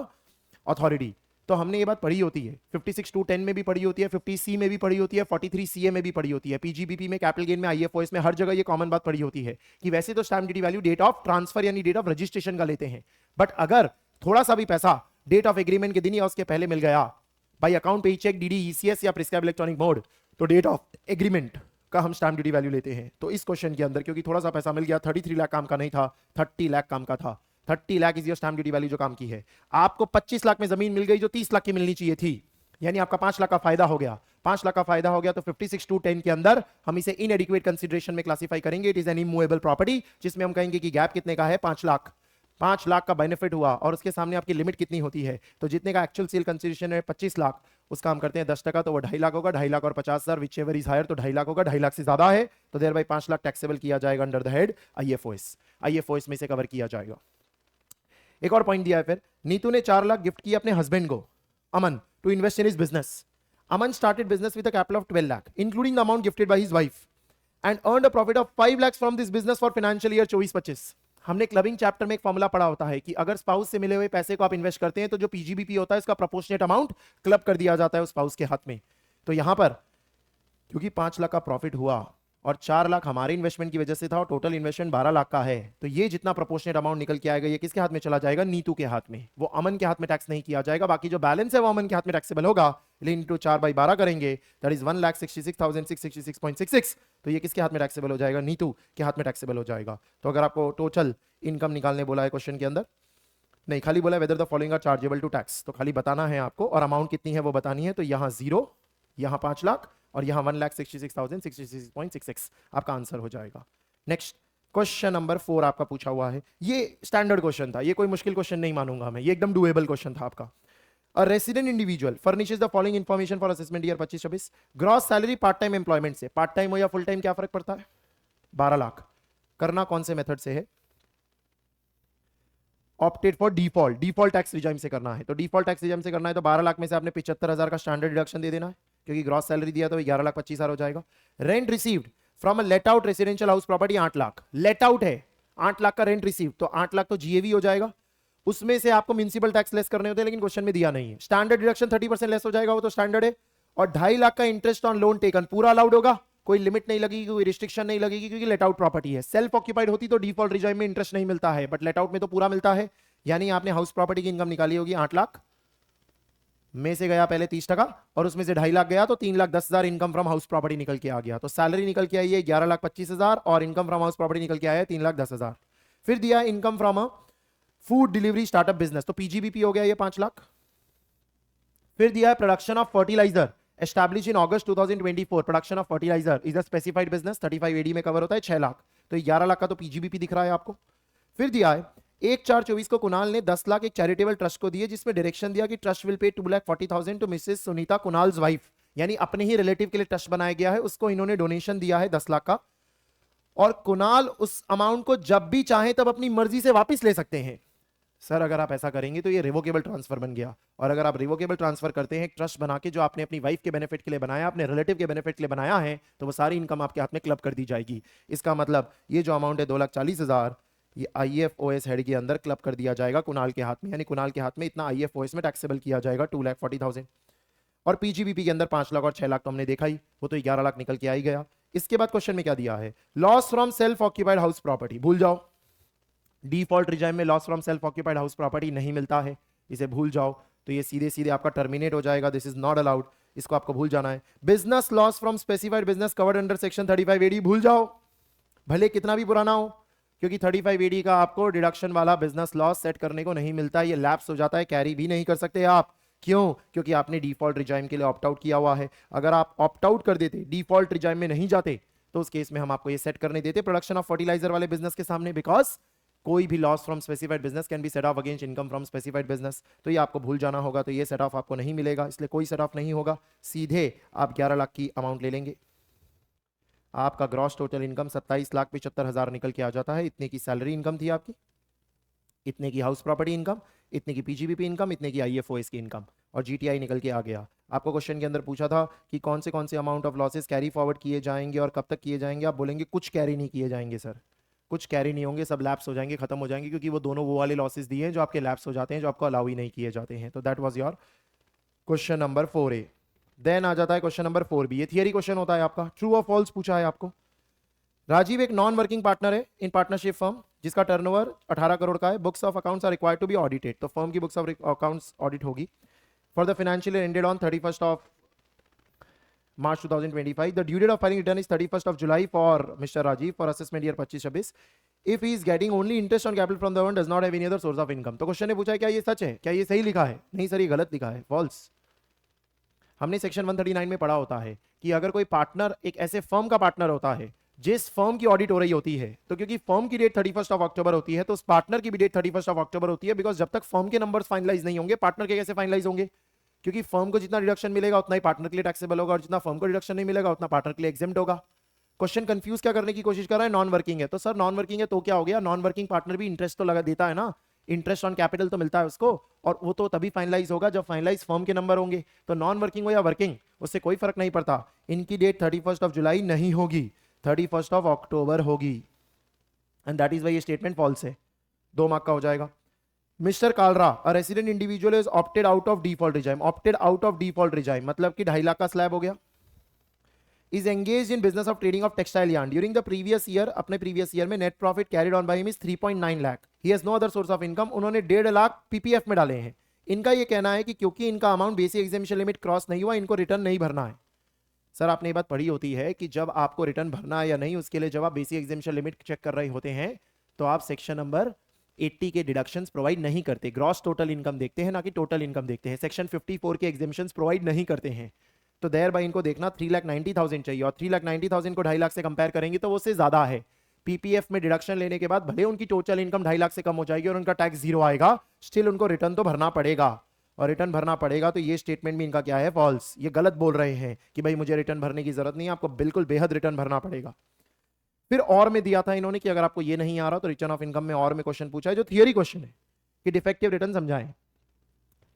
authority. तो हमने ये बात पढ़ी होती है, 56(2)(10) में भी पढ़ी होती है, 50C में भी पढ़ी होती है, 43CA में भी पढ़ी होती है, पीजीबीपी में, कैपिटल गेन में, आईएफओएस में, हर जगह ये कॉमन बात पढ़ी होती है कि वैसे तो stamp duty value date of transfer यानी डेट ऑफ रजिस्ट्रेशन का लेते हैं, बट अगर थोड़ा सा भी पैसा डेट ऑफ एग्रीमेंट के दिन या उसके पहले मिल गया by account pay check, DD, ECS या प्रिस्क्राइब इलेक्ट्रॉनिक मोड, तो डेट ऑफ एग्रीमेंट का हम स्टैम्प ड्यूटी वैल्यू लेते हैं। तो इस क्वेश्चन के अंदर क्योंकि थोड़ा सा पैसा मिल गया, 33 लाख काम का नहीं था, 30 लाख काम का था, 30 lakh is your stamp duty value जो काम की है। आपको 25 लाख में जमीन मिल गई जो 30 लाख की मिलनी चाहिए थी, यानी आपका 5 लाख का फायदा हो गया। 5 लाख का फायदा हो गया तो 56(2)(10) के अंदर हम इसे इनएडिक्वेट कंसीडरेशन में क्लासिफाई करेंगे। It is an immovable property, जिसमें हम कहेंगे कि गैप कितने का है, 5 लाख। 5 लाख का बेनिफिट हुआ और उसके सामने आपकी लिमिट कितनी होती है, तो जितने का एक्चुअल सेल कंसीडरेशन है 25 लाख, उसका हम करते हैं 10%, तो वो 2.5 लाख होगा। 2.5 लाख और 50,000 विच एवर इज हायर, तो 2.5 लाख होगा। 2.5 लाख से ज्यादा है तो देयर बाई 5 लाख टैक्सेबल किया जाएगा under the head IFOS. IFOS में से कवर किया जाएगा। एक और पॉइंट दिया है फिर, नीतू ने 4 लाख गिफ्ट किया अपने हस्बैंड को Aman to invest in his business. Aman started business with a capital of 12 lakh including the amount gifted by his wife and earned a profit of 5 lakh from this business for financial year 24-25। हमने clubbing chapter में एक formula पढ़ा होता है कि अगर spouse से मिले हुए पैसे को आप इन्वेस्ट करते हैं तो जो पीजीबीपी होता है इसका प्रोपोर्शनेट अमाउंट क्लब कर दिया जाता है उस स्पाउस के हाथ में। तो यहां पर क्योंकि 5 लाख का प्रॉफिट हुआ और 4 लाख हमारे इन्वेस्टमेंट की वजह से था और टोटल इन्वेस्टमेंट 12 लाख का है, तो ये जितना प्रोपोर्शनेट अमाउंट निकल के आएगा ये किसके हाथ में चला जाएगा, नीतू के हाथ में। वो अमन के हाथ में टैक्स नहीं किया जाएगा, बाकी जो बैलेंस है वो अमन के हाथ में टैक्सेबल होगा। लेकिन इंटू 4/12 करेंगे, दैट इज 1,66,666.66, तो ये किसके हाथ में टैक्सेबल हो जाएगा, नीतू के हाथ में टैक्सेबल हो जाएगा। तो अगर आपको टोटल इनकम निकालने बोला है क्वेश्चन के अंदर, नहीं खाली बोला whether the following are chargeable to tax, तो खाली बताना है आपको और अमाउंट कितनी है वो बतानी है। तो यहां 0, यहां 5 लाख और यहां 1,66,666.66 आपका आंसर हो जाएगा। नेक्स्ट क्वेश्चन नंबर 4 आपका पूछा हुआ है, ये स्टैंडर्ड क्वेश्चन था, ये कोई मुश्किल क्वेश्चन नहीं मानूंगा मैं, ये एकदम डुएबल क्वेश्चन था आपका। A resident individual furnishes the following information for assessment year 25-26। Gross salary part time employment से, पार्ट टाइम हो या फुल टाइम क्या फर्क पड़ता है, 12 लाख। करना कौन से मेथड से है, opted for default, default tax regime से करना है। तो डिफॉल्ट टैक्स रिजाइम से करना है तो 12 लाख में से आपने 75,000 का स्टैंडर्ड डिडक्शन दे देना है, क्योंकि ग्रॉस सैलरी दिया तो 11,25,000 हो जाएगा। Rent received from a let out residential house property 8 lakh, let out है 8 लाख का रेंट रिसीव, तो 8 लाख तो जीएवी हो जाएगा, उसमें से आपको म्युनिसिपल टैक्स लेस करने होते हैं, लेकिन क्वेश्चन में दिया नहीं है। स्टैंडर्ड डिडक्शन 30% लेस हो जाएगा, वो तो स्टैंडर्ड है। और 2.5 लाख का इंटरेस्ट ऑन लोन टेकन पूरा अलाउड होगा, कोई लिमिट नहीं लगेगी, कोई रिस्ट्रिक्शन नहीं लगेगी, क्योंकि लेट आउट प्रॉपर्टी है। सेल्फ ऑक्यूपाइड होती तो डिफॉल्ट रिजाइम में इंटरेस्ट नहीं मिलता है, बट लेट आउट में तो पूरा मिलता है। यानी आपने हाउस प्रॉपर्टी की इनकम निकाली होगी 8 लाख में से गया पहले 30% और उसमें से 2.5 लाख गया तो 3,10,000 इनकम फ्रॉम हाउस प्रॉपर्टी निकल के आ गया। तो सैलरी निकल के आई है 11,25,000 और इनकम फ्रॉम हाउस प्रॉपर्टी निकल के आया है 3,10,000। फिर दिया income from a food delivery startup business, तो पीजीबीपी हो गया ये 5 लाख। फिर दिया है production of fertiliser establish in August 2024, production of fertiliser is a specified business, 35AD में कवर होता है 6 लाख, तो 11 लाख का तो पीजीबीपी दिख रहा है आपको। फिर दिया है 1/4/24 को कुणाल ने 10 लाख एक चैरिटेबल ट्रस्ट को दिए, जिसमें डायरेक्शन दिया कि trust will pay 2,40,000 to Mrs Sunita Kunal's wife, यानी अपने ही रिलेटिव के लिए ट्रस्ट बनाया गया है, उसको इन्होंने डोनेशन दिया है 10 लाख का, और कुणाल उस अमाउंट को जब भी चाहे तब अपनी मर्जी से वापस ले सकते हैं। सर अगर आप ऐसा करेंगे तो ये रिवोकेबल ट्रांसफर बन गया, और अगर आप रिवोकेबल ट्रांसफर करते हैं ट्रस्ट बना के जो आपने अपनी वाइफ के बेनिफिट के लिए बनाया, अपने रिलेटिव के बेनिफिट के लिए बनाया है, तो वो सारी इनकम आपके हाथ में क्लब कर दी जाएगी। इसका मतलब ये जो अमाउंट है 2,40,000 ये आईएफओएस हेड के अंदर क्लब कर दिया जाएगा कुणाल के हाथ में, यानी कुणाल के हाथ में इतना आईएफओएस में टैक्सेबल किया जाएगा 2,40,000। और पीजीबीपी के अंदर 5 लाख और 6 लाख तो हमने देखा ही, वो तो 11 लाख निकल के आ ही गया। इसके बाद क्वेश्चन में क्या दिया है, loss from self occupied house property, भूल जाओ, डिफॉल्ट रिजाइम में loss from self occupied house property नहीं मिलता है, इसे भूल जाओ, तो ये सीधे सीधे आपका टर्मिनेट हो जाएगा, दिस इज नॉट अलाउड, इसको आपको भूल जाना है। Business loss from specified business covered under section 35AD, भूल जाओ, भले कितना भी पुराना हो, क्योंकि 35AD का आपको डिडक्शन वाला बिजनेस लॉस सेट करने को नहीं मिलता है, ये लैप्स हो जाता है, कैरी भी नहीं कर सकते आप। क्यों, क्योंकि आपने डिफॉल्ट रिजाइम के लिए ऑप्ट आउट किया हुआ है। अगर आप ऑप्ट आउट कर देते, डिफॉल्ट रिजाइम में नहीं जाते, तो उस केस में हम आपको ये सेट करने देते प्रोडक्शन ऑफ फर्टिलाइजर वाले बिजनेस के सामने, बिकॉज कोई भी loss from specified business can be set of against income from specified business, तो ये आपको भूल जाना होगा, तो ये सेट ऑफ आपको नहीं मिलेगा, इसलिए कोई सेट ऑफ नहीं होगा, सीधे आप 11 लाख की अमाउंट ले लेंगे। आपका ग्रॉस टोटल इनकम 27,75,000 निकल के आ जाता है। इतने की सैलरी इनकम थी आपकी, इतने की हाउस प्रॉपर्टी इनकम, इतने की पीजीबीपी इनकम, इतने की आईएफओएस की इनकम, और जीटीआई निकल के आ गया। आपको क्वेश्चन के अंदर पूछा था कि कौन से amount of losses carry forward किए जाएंगे और कब तक किए जाएंगे, आप बोलेंगे कुछ कैरी नहीं किए जाएंगे सर, कुछ कैरी नहीं होंगे, सब लैप्स हो जाएंगे, खत्म हो जाएंगे, क्योंकि वो दोनों वो वाले लॉसेस दिए हैं जो आपके लैप्स हो जाते हैं, जो आपको अलाउ ही नहीं किए जाते हैं। तो that was your question number 4A। Then आ जाता है क्वेश्चन नंबर 4B। ये थियरी क्वेश्चन होता है आपका, ट्रू और फॉल्स पूछा है आपको। राजीव एक नॉन वर्किंग पार्टनर है इन पार्टनरशिप फर्म जिसका टर्नओवर 18 करोड़ का है। Books of accounts are required to be audited, तो फर्म की बुक्स ऑफ अकाउंट्स ऑडिट होगी for the financial year ended on 31st of March 2025. The due date of filing return is 31st of July for Mr. Rajiv for assessment year 25-26. If he is getting only interest on capital from the firm, does not have any other source of income. तो question ने पूछा है क्या ये सच है, क्या ये सही लिखा है? नहीं सर, ये गलत लिखा है, फॉल्स। हमने सेक्शन 139 में पढ़ा होता है कि अगर कोई पार्टनर एक ऐसे फर्म का पार्टनर होता है जिस फर्म की ऑडिट हो रही होती है, तो क्योंकि फर्म की डेट 31st ऑफ अक्टूबर होती है, तो उस पार्टनर की भी डेट 31st ऑफ अक्टूबर होती है, बिकॉज जब तक फर्म के नंबर्स फाइनलाइज नहीं होंगे, पार्टनर के कैसे फाइनलाइज होंगे? क्योंकि फर्म को जितना डिडक्शन मिलेगा उतना ही पार्टनर के लिए टैक्सेबल होगा, और जितना फर्म को डिडक्शन नहीं मिलेगा उतना पार्टनर के लिए एग्जेम्प्ट होगा। क्वेश्चन कंफ्यूज क्या करने की कोशिश कर रहा है, नॉन वर्किंग है, तो सर नॉन वर्किंग है तो क्या हो गया, नॉन वर्किंग पार्टनर भी इंटरेस्ट तो लगा देता है ना, इंटरेस्ट ऑन कैपिटल तो मिलता है उसको, और वो तो तभी फाइनलाइज होगा जब फाइनलाइज फर्म के नंबर होंगे। तो नॉन वर्किंग हो या वर्किंग, उससे कोई फर्क नहीं पड़ता। इनकी डेट 31st ऑफ जुलाई नहीं होगी, 31st ऑफ अक्टूबर होगी, एंड दैट इज वाई ये स्टेटमेंट फॉल्स है। 2 मार्क का हो जाएगा। Mr Kalra, a resident individual is opted out of default regime. Opted out of default regime मतलब कि 2.5 लाख का स्लैब हो गया। Is engage in business of trading of textile yarn during the previous year. अपने प्रीवियस ईयर में net profit carried on by him is 3.9 lakh. He has no other source of income. उन्होंने 1.5 lakh PPF में डाले हैं। इनका यह कहना है कि क्योंकि इनका amount basic exemption limit cross नहीं हुआ, इनको रिटर्न नहीं भरना है। सर आपने ये बात पढ़ी होती है कि जब आपको रिटर्न भरना है या नहीं, उसके लिए जब आप बेसिक एग्जेम्पशन लिमिट चेक कर रहे होते हैं, तो आप सेक्शन नंबर 80 के डिडक्शंस प्रोवाइड नहीं करते, ग्रॉस टोटल इनकम देखते हैं, ना कि टोटल इनकम देखते हैं। सेक्शन 54 के एग्जेम्पशंस प्रोवाइड नहीं करते हैं। तो देयर बाय इनको देखना 3,90,000 चाहिए, और 3,90,000 को 2.5 लाख से कंपेयर करेंगे तो वो उससे ज्यादा है। पीपीएफ में डिडक्शन लेने के बाद भले उनकी टोटल इनकम 2.5 लाख से कम हो जाएगी और उनका टैक्स 0 आएगा, स्टिल उनको रिटर्न तो भरना पड़ेगा, और रिटर्न भरना पड़ेगा। तो ये स्टेटमेंट भी इनका क्या है, फॉल्स। ये गलत बोल रहे हैं कि भाई मुझे रिटर्न भरने की जरूरत नहीं है, आपको बिल्कुल बेहद रिटर्न भरना पड़ेगा। फिर और में दिया था इन्होंने कि अगर आपको ये नहीं आ रहा तो रिटर्न ऑफ इनकम में और में क्वेश्चन पूछा है, जो थियरी क्वेश्चन है कि डिफेक्टिव रिटर्न समझाएं।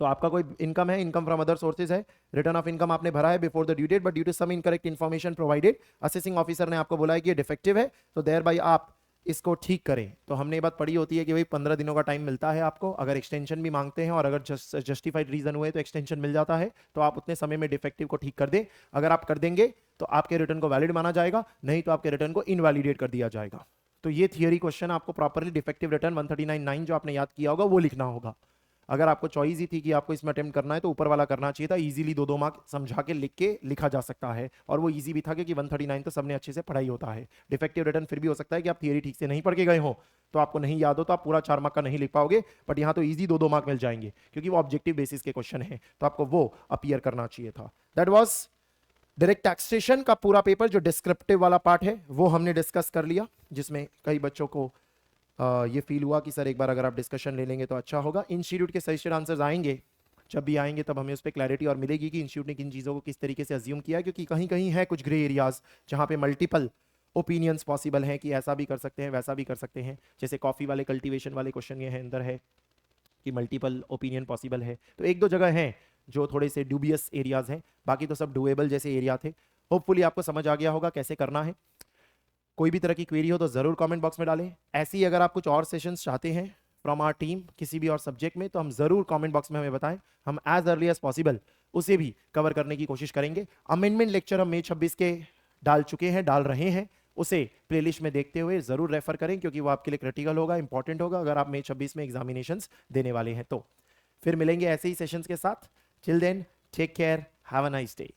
तो आपका कोई इनकम है, इनकम फ्रॉम अदर सोर्सेज है, रिटर्न ऑफ इनकम आपने भरा है before the due date, but due to some incorrect information provided, assessing officer ने आपको बोला है कि ये डिफेक्टिव है, तो देयर बाय आप इसको ठीक करें। तो हमने ये बात पढ़ी होती है कि भाई 15 दिनों का टाइम मिलता है आपको, अगर एक्सटेंशन भी मांगते हैं और अगर जस्टिफाइड रीजन हुए तो एक्सटेंशन मिल जाता है, तो आप उतने समय में डिफेक्टिव को ठीक कर दें। अगर आप कर देंगे तो आपके रिटर्न को वैलिड माना जाएगा, नहीं तो आपके रिटर्न को इनवैलिडेट कर दिया जाएगा। तो ये थियरी क्वेश्चन आपको प्रॉपरली डिफेक्टिव रिटर्न 139.9 जो आपने याद किया होगा वो लिखना होगा। अगर आपको चॉइस ही थी कि आपको इसमें अटेम्प्ट करना है तो ऊपर वाला करना चाहिए था, इजीली 2-2 मार्क समझा के लिख के लिखा जा सकता है, और वो इजी भी था क्योंकि 139 तो सबने अच्छे से पढ़ाई होता है। डिफेक्टिव रिटर्न फिर भी हो सकता है कि आप थियरी ठीक से नहीं पढ़ के गए हो, तो आपको नहीं याद हो, तो आप पूरा 4 मार्क का नहीं लिख पाओगे, बट यहाँ तो इजी 2-2 मार्क मिल जाएंगे क्योंकि वो ऑब्जेक्टिव बेसिस के क्वेश्चन है, तो आपको वो अपीयर करना चाहिए था। दैट वॉज डायरेक्ट टैक्सेशन का पूरा पेपर। जो डिस्क्रिप्टिव वाला पार्ट है वो हमने डिस्कस कर लिया, जिसमें कई बच्चों को ये फील हुआ कि सर एक बार अगर आप डिस्कशन ले लेंगे तो अच्छा होगा। इंस्टीट्यूट के सजेस्टेड आंसर्स आएंगे, जब भी आएंगे तब हमें उस पर क्लैरिटी और मिलेगी कि इंस्टीट्यूट ने किन चीज़ों को किस तरीके से अज्यूम किया है, क्योंकि कहीं कहीं है कुछ ग्रे एरियाज जहाँ पे मल्टीपल ओपिनियंस पॉसिबल हैं कि ऐसा भी कर सकते हैं वैसा भी कर सकते हैं। जैसे कॉफ़ी वाले कल्टीवेशन वाले क्वेश्चन ये है अंदर है कि मल्टीपल ओपिनियन पॉसिबल है, तो 1-2 जगह हैं जो थोड़े से ड्यूबियस एरियाज हैं, बाकी तो सब डुएबल जैसे एरिया थे। होपफुली आपको समझ आ गया होगा कैसे करना है। कोई भी तरह की क्वेरी हो तो जरूर कमेंट बॉक्स में डालें। ऐसे ही अगर आप कुछ और सेशंस चाहते हैं फ्रॉम आवर टीम किसी भी और सब्जेक्ट में, तो हम जरूर कमेंट बॉक्स में हमें बताएं, हम एज अर्ली एज पॉसिबल उसे भी कवर करने की कोशिश करेंगे। अमेंडमेंट लेक्चर हम मई 26 के डाल चुके हैं, डाल रहे हैं, उसे प्लेलिस्ट में देखते हुए जरूर रेफर करें क्योंकि वो आपके लिए क्रिटिकल होगा, इंपॉर्टेंट होगा अगर आप मई 26 में एग्जामिनेशंस देने वाले हैं। तो फिर मिलेंगे ऐसे ही सेशंस के साथ। Till then take care, have a nice day.